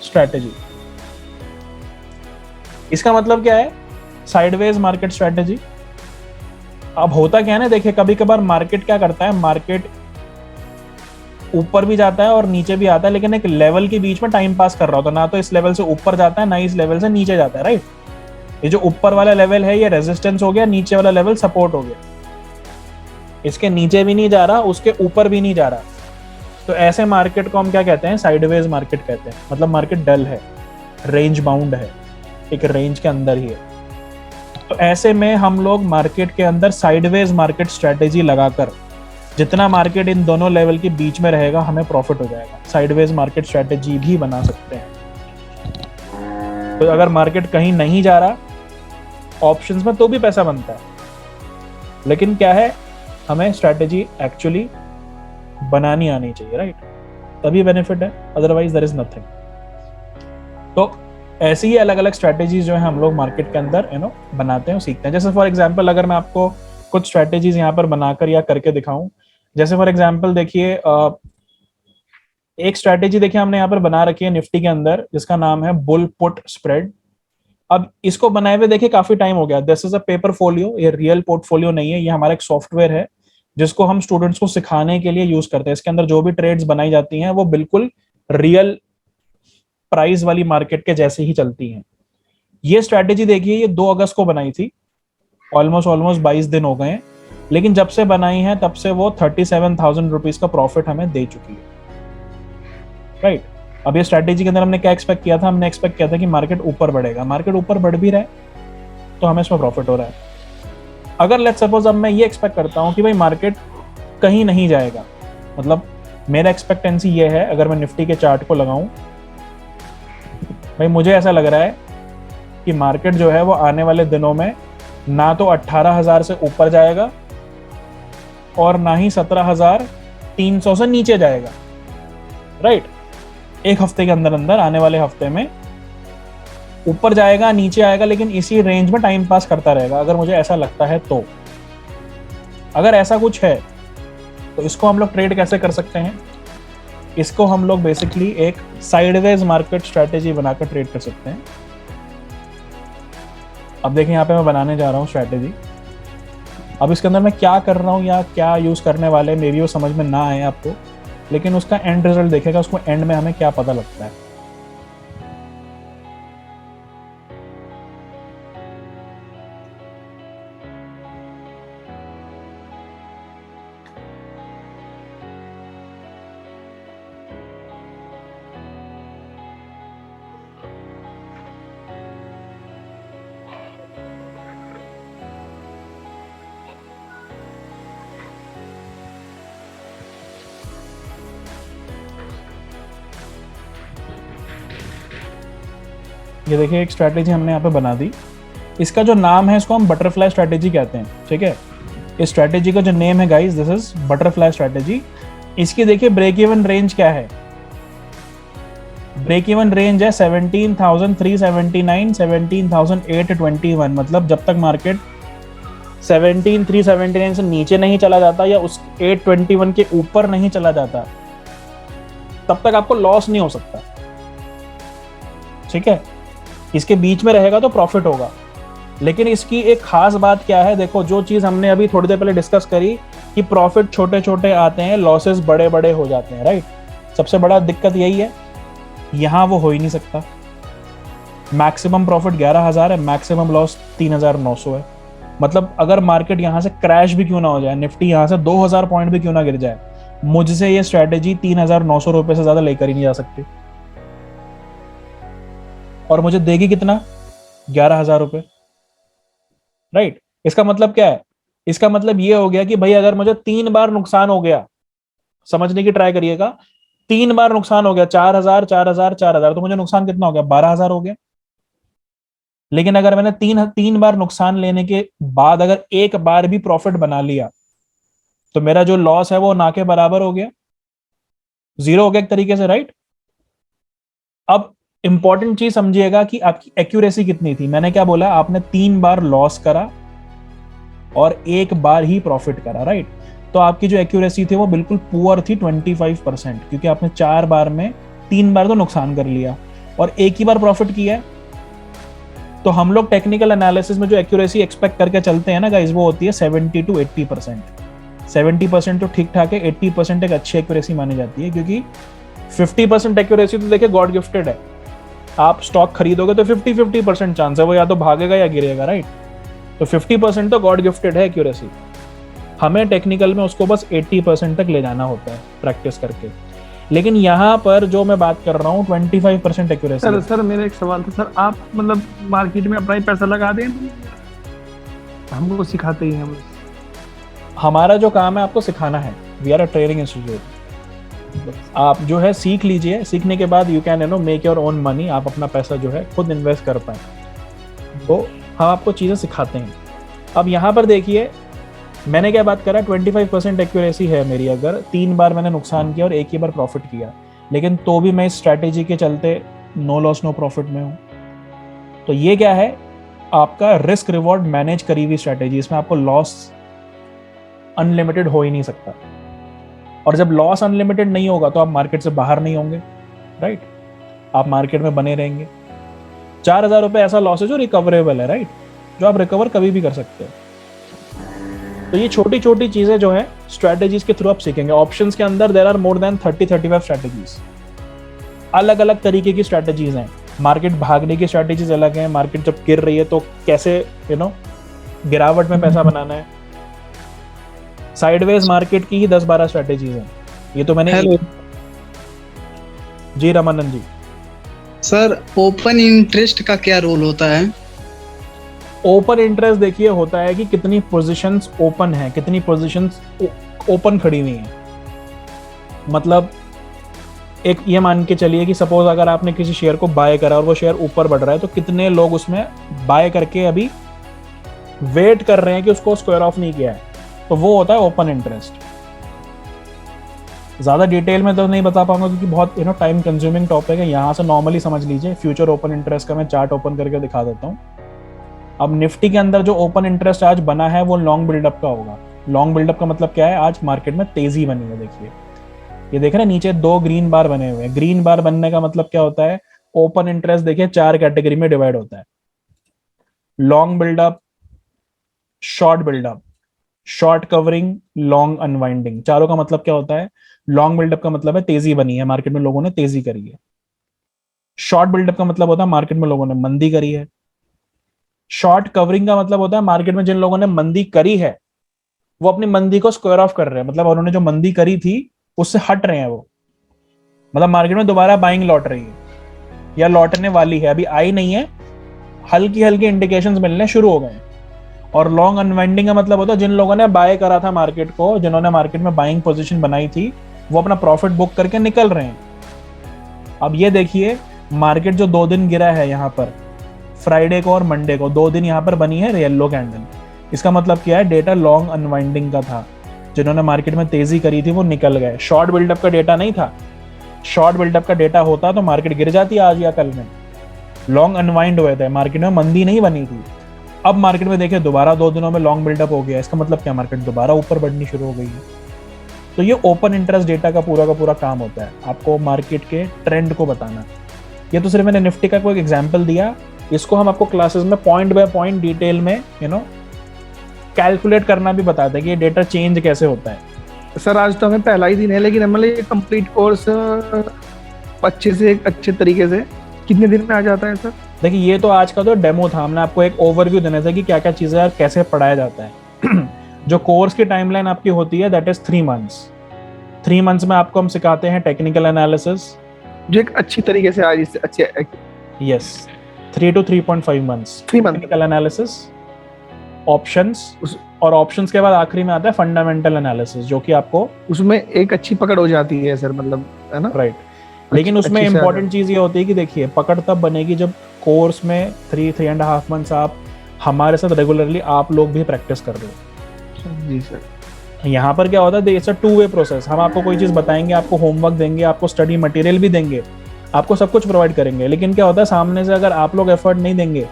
स्ट्रेटजी। इसका मतलब क्या है, साइडवेज मार्केट स्ट्रेटजी, अब होता क्या है ना, देखिए कभी कभार मार्केट क्या करता है, मार्केट ऊपर भी जाता है और नीचे भी आता है, लेकिन एक लेवल के बीच में टाइम पास कर रहा होता है, ना तो इस लेवल से ऊपर जाता है ना इस लेवल से नीचे जाता है, राइट। ये जो ऊपर वाला लेवल है ये रेजिस्टेंस हो गया, नीचे वाला लेवल सपोर्ट हो गया। इसके नीचे भी नहीं जा रहा, उसके ऊपर भी नहीं जा रहा, तो ऐसे मार्केट को हम क्या कहते हैं, साइडवेज मार्केट कहते हैं। मतलब मार्केट डल है, रेंज बाउंड है, एक रेंज के अंदर ही है। तो ऐसे में हम लोग मार्केट के अंदर साइडवेज मार्केट स्ट्रेटेजी लगाकर जितना मार्केट इन दोनों लेवल के बीच में रहेगा हमें प्रॉफिट हो जाएगा। साइडवेज मार्केट स्ट्रेटेजी भी बना सकते हैं। तो अगर मार्केट कहीं नहीं जा रहा ऑप्शंस में तो भी पैसा बनता है, लेकिन क्या है, हमें स्ट्रेटेजी एक्चुअली बनानी आनी चाहिए, राइट, तभी बेनिफिट है, अदरवाइज देयर इज नथिंग। तो ऐसी ही अलग अलग स्ट्रेटेजीज जो है हम लोग मार्केट के अंदर बनाते हैं, सीखते हैं। जैसे फॉर एग्जांपल अगर मैं आपको कुछ स्ट्रेटेजीज यहाँ पर बनाकर या करके दिखाऊं, जैसे फॉर एग्जांपल देखिए एक स्ट्रेटेजी देखिए हमने यहाँ पर बना रखी है निफ्टी के अंदर, जिसका नाम है बुल पुट स्प्रेड। अब इसको बनाए हुए देखिए काफी टाइम हो गया। This is a paper folio, ये रियल पोर्टफोलियो नहीं है, ये हमारा एक सॉफ्टवेयर है जिसको हम स्टूडेंट्स को सिखाने के लिए यूज करते हैं। इसके अंदर जो भी ट्रेड्स बनाई जाती हैं वो बिल्कुल रियल प्राइस वाली मार्केट के जैसे ही चलती हैं। ये स्ट्रैटेजी देखिए ये 2 अगस्त को बनाई थी, ऑलमोस्ट 22 दिन हो गए हैं, लेकिन जब से बनाई है तब से वो 37,000 रुपीज का प्रॉफिट हमें दे चुकी है, राइट। अब ये स्ट्रैटेजी के अंदर हमने क्या एक्सपेक्ट किया था, हमने एक्सपेक्ट किया था कि मार्केट ऊपर बढ़ेगा, मार्केट ऊपर बढ़ भी रहा है तो हमें इसमें प्रॉफिट हो रहा है। अगर लेट्स सपोज अब मैं ये एक्सपेक्ट करता हूं कि भाई मार्केट कहीं नहीं जाएगा, मतलब मेरा एक्सपेक्टेंसी ये है, अगर मैं निफ्टी के चार्ट को लगाऊं, भाई मुझे ऐसा लग रहा है कि मार्केट जो है वो आने वाले दिनों में ना तो 18,000 से ऊपर जाएगा और ना ही 17,300 से नीचे जाएगा, राइट। एक हफ्ते के अंदर अंदर, आने वाले हफ्ते में ऊपर जाएगा नीचे आएगा, लेकिन इसी रेंज में टाइम पास करता रहेगा, अगर मुझे ऐसा लगता है तो। अगर ऐसा कुछ है तो इसको हम लोग ट्रेड कैसे कर सकते हैं, इसको हम लोग बेसिकली एक साइडवेज मार्केट स्ट्रेटेजी बनाकर ट्रेड कर सकते हैं। अब देखिए यहाँ पे मैं बनाने जा रहा हूँ स्ट्रेटेजी। अब इसके अंदर मैं क्या कर रहा हूँ या क्या यूज करने वाले मे बी वो समझ में ना आए आपको, लेकिन उसका एंड रिजल्ट देखेगा, उसको एंड में हमें क्या पता लगता है। ये देखिए एक स्ट्रैटेजी हमने यहाँ पे बना दी। इसका जो नाम है इसको हम बटरफ्लाई स्ट्रैटेजी कहते हैं, ठीक है। इस स्ट्रैटेजी का जो नेम है guys, this is butterfly strategy. इसकी देखिए ब्रेक इवन रेंज क्या है। ब्रेक इवन रेंज है 17,379 17,821, मतलब जब तक मार्केट 17,379 से नीचे नहीं चला जाता या उस 821 के ऊपर नहीं चला जाता, तब तक आपको लॉस नहीं हो सकता, ठीक है। इसके बीच में रहेगा तो प्रॉफिट होगा। लेकिन इसकी एक खास बात क्या है, देखो जो चीज हमने अभी थोड़ी देर पहले डिस्कस करी कि प्रॉफिट छोटे छोटे आते हैं, लॉसेस बड़े बड़े हो जाते हैं, राइट। सबसे बड़ा दिक्कत यही है, यहां वो हो ही नहीं सकता। मैक्सिमम प्रॉफिट 11,000 है, मैक्सिमम लॉस 3,900 है। मतलब अगर मार्केट यहां से क्रैश भी क्यों ना हो जाए, निफ्टी यहां से 2,000 पॉइंट भी क्यों ना गिर जाए, मुझसे ये स्ट्रैटेजी 3,900 रुपए से ज्यादा लेकर ही नहीं जा सकती। और मुझे देगी कितना, 11,000 रुपए, राइट। इसका मतलब क्या है, इसका मतलब ये हो गया कि भाई अगर मुझे 3 बार नुकसान हो गया, समझने की ट्राई करिएगा, 3 बार नुकसान हो गया, 4,000 4,000 4,000, तो मुझे नुकसान कितना हो गया, 12,000 हो गया। लेकिन अगर मैंने तीन बार नुकसान लेने के बाद अगर एक बार भी प्रॉफिट बना लिया, तो मेरा जो लॉस है वो ना के बराबर हो गया, 0 हो गया एक तरीके से, राइट। अब इंपॉर्टेंट चीज समझिएगा कि आपकी एक्यूरेसी कितनी थी। मैंने क्या बोला, आपने 3 बार लॉस करा और एक बार ही प्रॉफिट करा, राइट। तो आपकी जो एक्यूरेसी थी वो बिल्कुल पुअर थी, 25%, क्योंकि आपने 4 बार में 3 बार तो नुकसान कर लिया और एक ही बार प्रॉफिट किया है। तो हम लोग टेक्निकल एनालिसिस में जो एक्यूरेसी एक्सपेक्ट करके चलते हैं ना गाइस, वो होती है 70 to 80%। 70% तो ठीक ठाक है, 80% एक अच्छी एक्यूरेसी मानी जाती है, क्योंकि 50% एक्यूरेसी तो देखिए गॉड गिफ्टेड है। आप स्टॉक खरीदोगे तो 50-50% चांस है वो या तो भागेगा या गिरेगा, राइट। तो 50% तो गॉड गिफ्टेड है एक्यूरेसी। हमें टेक्निकल में उसको बस 80% तक ले जाना होता है प्रैक्टिस करके। लेकिन यहाँ पर जो मैं बात कर रहा हूँ 25% एक्यूरेसी। सर मेरा एक सवाल था सर, आप मतलब मार्केट में अपना ही पैसा लगा दें, हमको सिखाते ही हैं बस? हमारा जो काम है आपको सिखाना है। We are a training institute. आप जो है सीख लीजिए, सीखने के बाद you can make your own money. आप अपना पैसा जो है खुद इन्वेस्ट कर पाए, तो हम आपको चीज़ें सिखाते हैं। अब यहाँ पर देखिए मैंने क्या बात करा, 25% एक्यूरेसी है मेरी। अगर 3 बार मैंने नुकसान किया और एक ही बार प्रॉफिट किया, लेकिन तो भी मैं इस स्ट्रैटेजी के चलते नो लॉस नो प्रॉफिट में हूँ। तो ये क्या है, आपका रिस्क रिवॉर्ड मैनेज करी हुई स्ट्रैटेजी। इसमें आपको लॉस अनलिमिटेड हो ही नहीं सकता। और जब लॉस अनलिमिटेड नहीं होगा तो आप मार्केट से बाहर नहीं होंगे, राइट। आप मार्केट में बने रहेंगे। 4,000 रुपए ऐसा लॉस है जो रिकवरेबल है, राइट, जो आप रिकवर कभी भी कर सकते हैं। तो ये छोटी छोटी चीजें जो है स्ट्रैटेजीज के थ्रू आप सीखेंगे। ऑप्शंस के अंदर there are more than 30-35 strategies. अलग अलग तरीके की स्ट्रैटेजीज हैं। मार्केट भागने की स्ट्रैटेजीज अलग हैं। मार्केट जब गिर रही है तो कैसे गिरावट में पैसा बनाना है। साइडवेज मार्केट की ही 10-12 स्ट्रैटेजीज हैं। ये तो मैंने जी रामानंद जी। सर ओपन इंटरेस्ट का क्या रोल होता है? ओपन इंटरेस्ट देखिए होता है कि कितनी पोजीशंस ओपन है, कितनी पोजीशंस ओपन खड़ी हुई हैं। मतलब एक ये मान के चलिए कि सपोज अगर आपने किसी शेयर को बाय करा और वो शेयर ऊपर बढ़ रहा है, तो कितने लोग उसमें बाय करके अभी वेट कर रहे हैं कि उसको स्क्वायर ऑफ नहीं किया है, तो वो होता है ओपन इंटरेस्ट। ज्यादा डिटेल में तो नहीं बता पाऊंगा क्योंकि बहुत टाइम कंज्यूमिंग टॉपिक है। यहाँ से नॉर्मली समझ लीजिए। फ्यूचर ओपन इंटरेस्ट का मैं चार्ट ओपन करके दिखा देता हूँ। अब निफ्टी के अंदर जो ओपन इंटरेस्ट आज बना है वो लॉन्ग बिल्डअप का होगा। लॉन्ग बिल्डअप का मतलब क्या है, आज मार्केट में तेजी बनी है। देखिए ये देख रहे हैं नीचे 2 ग्रीन बार बने हुए हैं। ग्रीन बार बनने का मतलब क्या होता है? ओपन इंटरेस्ट देखिए 4 कैटेगरी में डिवाइड होता है। Long buildup, short buildup, short covering, long unwinding. चारों का मतलब क्या होता है? लॉन्ग बिल्डअप का मतलब है तेजी बनी है, मार्केट में लोगों ने तेजी करी है। शॉर्ट बिल्डअप का मतलब होता है मार्केट में लोगों ने मंदी करी है। शॉर्ट कवरिंग का मतलब होता है मार्केट में जिन लोगों ने मंदी करी है वो अपनी मंदी को स्क्वायर ऑफ कर रहे हैं, मतलब उन्होंने जो मंदी करी थी उससे हट रहे हैं वो, मतलब मार्केट में दोबारा बाइंग लौट रही है या लौटने वाली है, अभी आई नहीं है, हल्की हल्की इंडिकेशंस मिलने शुरू हो गए हैं। और लॉन्ग अनवाइंडिंग का मतलब होता है जिन लोगों ने बाय करा था मार्केट को, जिन्होंने मार्केट में बाइंग पोजीशन बनाई थी, वो अपना प्रॉफिट बुक करके निकल रहे हैं। अब ये देखिए मार्केट जो 2 दिन गिरा है यहाँ पर, फ्राइडे को और मंडे को 2 दिन यहाँ पर बनी है येलो कैंडल। इसका मतलब क्या है? डेटा लॉन्ग अनवाइंडिंग का था, जिन्होंने मार्केट में तेजी करी थी वो निकल गए। शॉर्ट बिल्डअप का डेटा नहीं था। शॉर्ट बिल्डअप का डेटा होता तो मार्केट गिर जाती आज या कल में। लॉन्ग अनवाइंड हुए थे, मार्केट में मंदी नहीं बनी थी। अब मार्केट में देखिए दोबारा 2 दिनों में लॉन्ग बिल्डअप हो गया, इसका मतलब क्या? मार्केट दोबारा ऊपर बढ़नी शुरू हो गई है। तो ये ओपन इंटरेस्ट डेटा का पूरा काम होता है, आपको मार्केट के ट्रेंड को बताना। ये तो सिर्फ मैंने निफ्टी का कोई एग्जाम्पल दिया, इसको हम आपको क्लासेस में पॉइंट बाय पॉइंट डिटेल में कैलकुलेट करना भी बताते हैं कि ये डेटा चेंज कैसे होता है। सर आज तो हमें पहला ही दिन है, लेकिन हमें ये कंप्लीट कोर्स अच्छे तरीके से कितने दिन में आ जाता है सर? देखिए ये तो आज का तो डेमो था, हमने आपको एक ओवरव्यू देना था कि क्या क्या चीजें और कैसे पढ़ाया जाता है। जो कोर्स की टाइमलाइन आपकी होती है दैट इज 3 मंथ्स। 3 मंथ्स में आपको हम सिखाते हैं टेक्निकल एनालिसिस, जो एक अच्छी तरीके से आज इससे अच्छे yes 3 to 3.5 months 3 month technical analysis, options, और ऑप्शंस के बाद आखिरी में आता है फंडामेंटल एनालिसिस, जो कि आपको उसमें एक अच्छी पकड़ हो जाती है सर, मतलब है ना? राइट। लेकिन उसमें अच्छी से इंपॉर्टेंट चीज ये होती है कि देखिए पकड़ तब बनेगी जब कोर्स में 3.5 मंथ्स आप हमारे साथ रेगुलरली आप लोग भी प्रैक्टिस कर रहे हो। जी सर। यहाँ पर क्या होता है, इट्स अ 2 वे प्रोसेस। हम आपको कोई चीज बताएंगे, आपको होमवर्क देंगे, आपको स्टडी मटेरियल भी देंगे, आपको सब कुछ प्रोवाइड करेंगे, लेकिन क्या होता है सामने से अगर आप लोग एफर्ट नहीं देंगे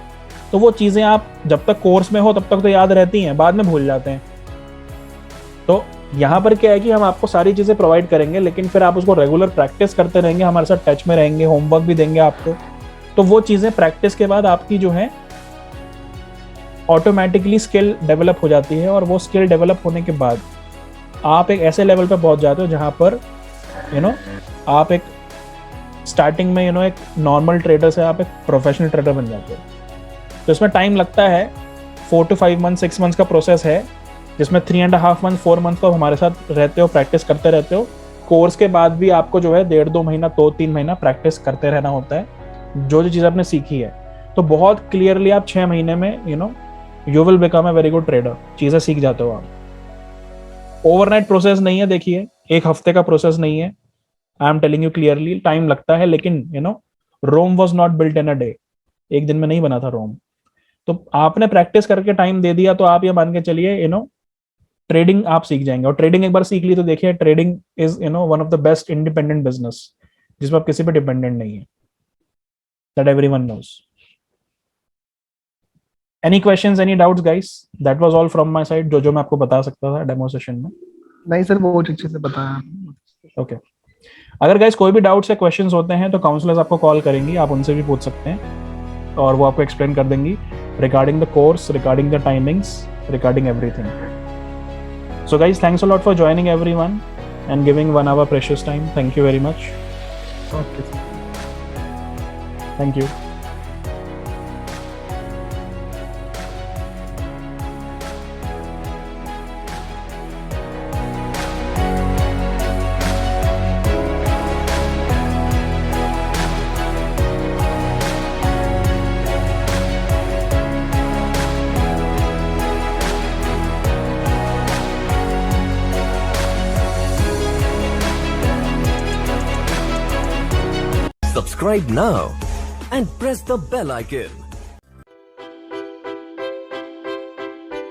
तो वो चीजें आप जब तक कोर्स में हो तब तक तो याद रहती हैं, बाद में भूल जाते हैं। तो यहाँ पर क्या है कि हम आपको सारी चीजें प्रोवाइड करेंगे, लेकिन फिर आप उसको रेगुलर प्रैक्टिस करते रहेंगे, हमारे साथ टच में रहेंगे, होमवर्क भी देंगे आपको। तो वो चीजें प्रैक्टिस के बाद आपकी जो है ऑटोमेटिकली स्किल डेवलप हो जाती है, और वो स्किल डेवलप होने के बाद आप एक ऐसे लेवल पर पहुंच जाते हो जहां पर आप एक स्टार्टिंग में एक नॉर्मल ट्रेडर से आप एक प्रोफेशनल ट्रेडर बन जाते हो। तो इसमें टाइम लगता है, 4 to 5 मंथ 6 मंथ्स का प्रोसेस है, जिसमें 3.5 मंथ 4 मंथ तो हमारे साथ रहते हो, प्रैक्टिस करते रहते हो। कोर्स के बाद भी आपको जो है 1.5-2 महीना 2-3 महीना प्रैक्टिस करते रहना होता है जो चीज़ आपने सीखी है। तो बहुत क्लियरली आप 6 महीने में you will become a very good trader, चीज़ें सीख जाते हो आप। ओवरनाइट प्रोसेस नहीं है, देखिए 1 हफ्ते का प्रोसेस नहीं है, I am telling you clearly, time लगता है, लेकिन Rome was not built in a day, एक दिन में नहीं बना था रोम। तो आपने प्रैक्टिस करके टाइम दे दिया तो आप ये मान के चलिए ट्रेडिंग आप सीख जाएंगे। और ट्रेडिंग एक बार सीख ली तो देखिए trading is one of the best independent business जिसमें आप किसी पे डिपेंडेंट नहीं है, that everyone knows. Any questions, any doubts guys? That was all from my side, जो मैं आपको बता सकता था डेमो सेशन में। नहीं सर, बहुत अच्छे से बताया। ओके, अगर गाइस कोई भी डाउट्स या क्वेश्चंस होते हैं तो काउंसलर्स आपको कॉल करेंगी, आप उनसे भी पूछ सकते हैं और वो आपको एक्सप्लेन कर देंगी regarding the course, regarding the timings, regarding everything. So guys, thanks a lot for joining everyone and giving 1 hour precious time. Thank you very much. Okay. Thank you. Subscribe now and press the bell icon.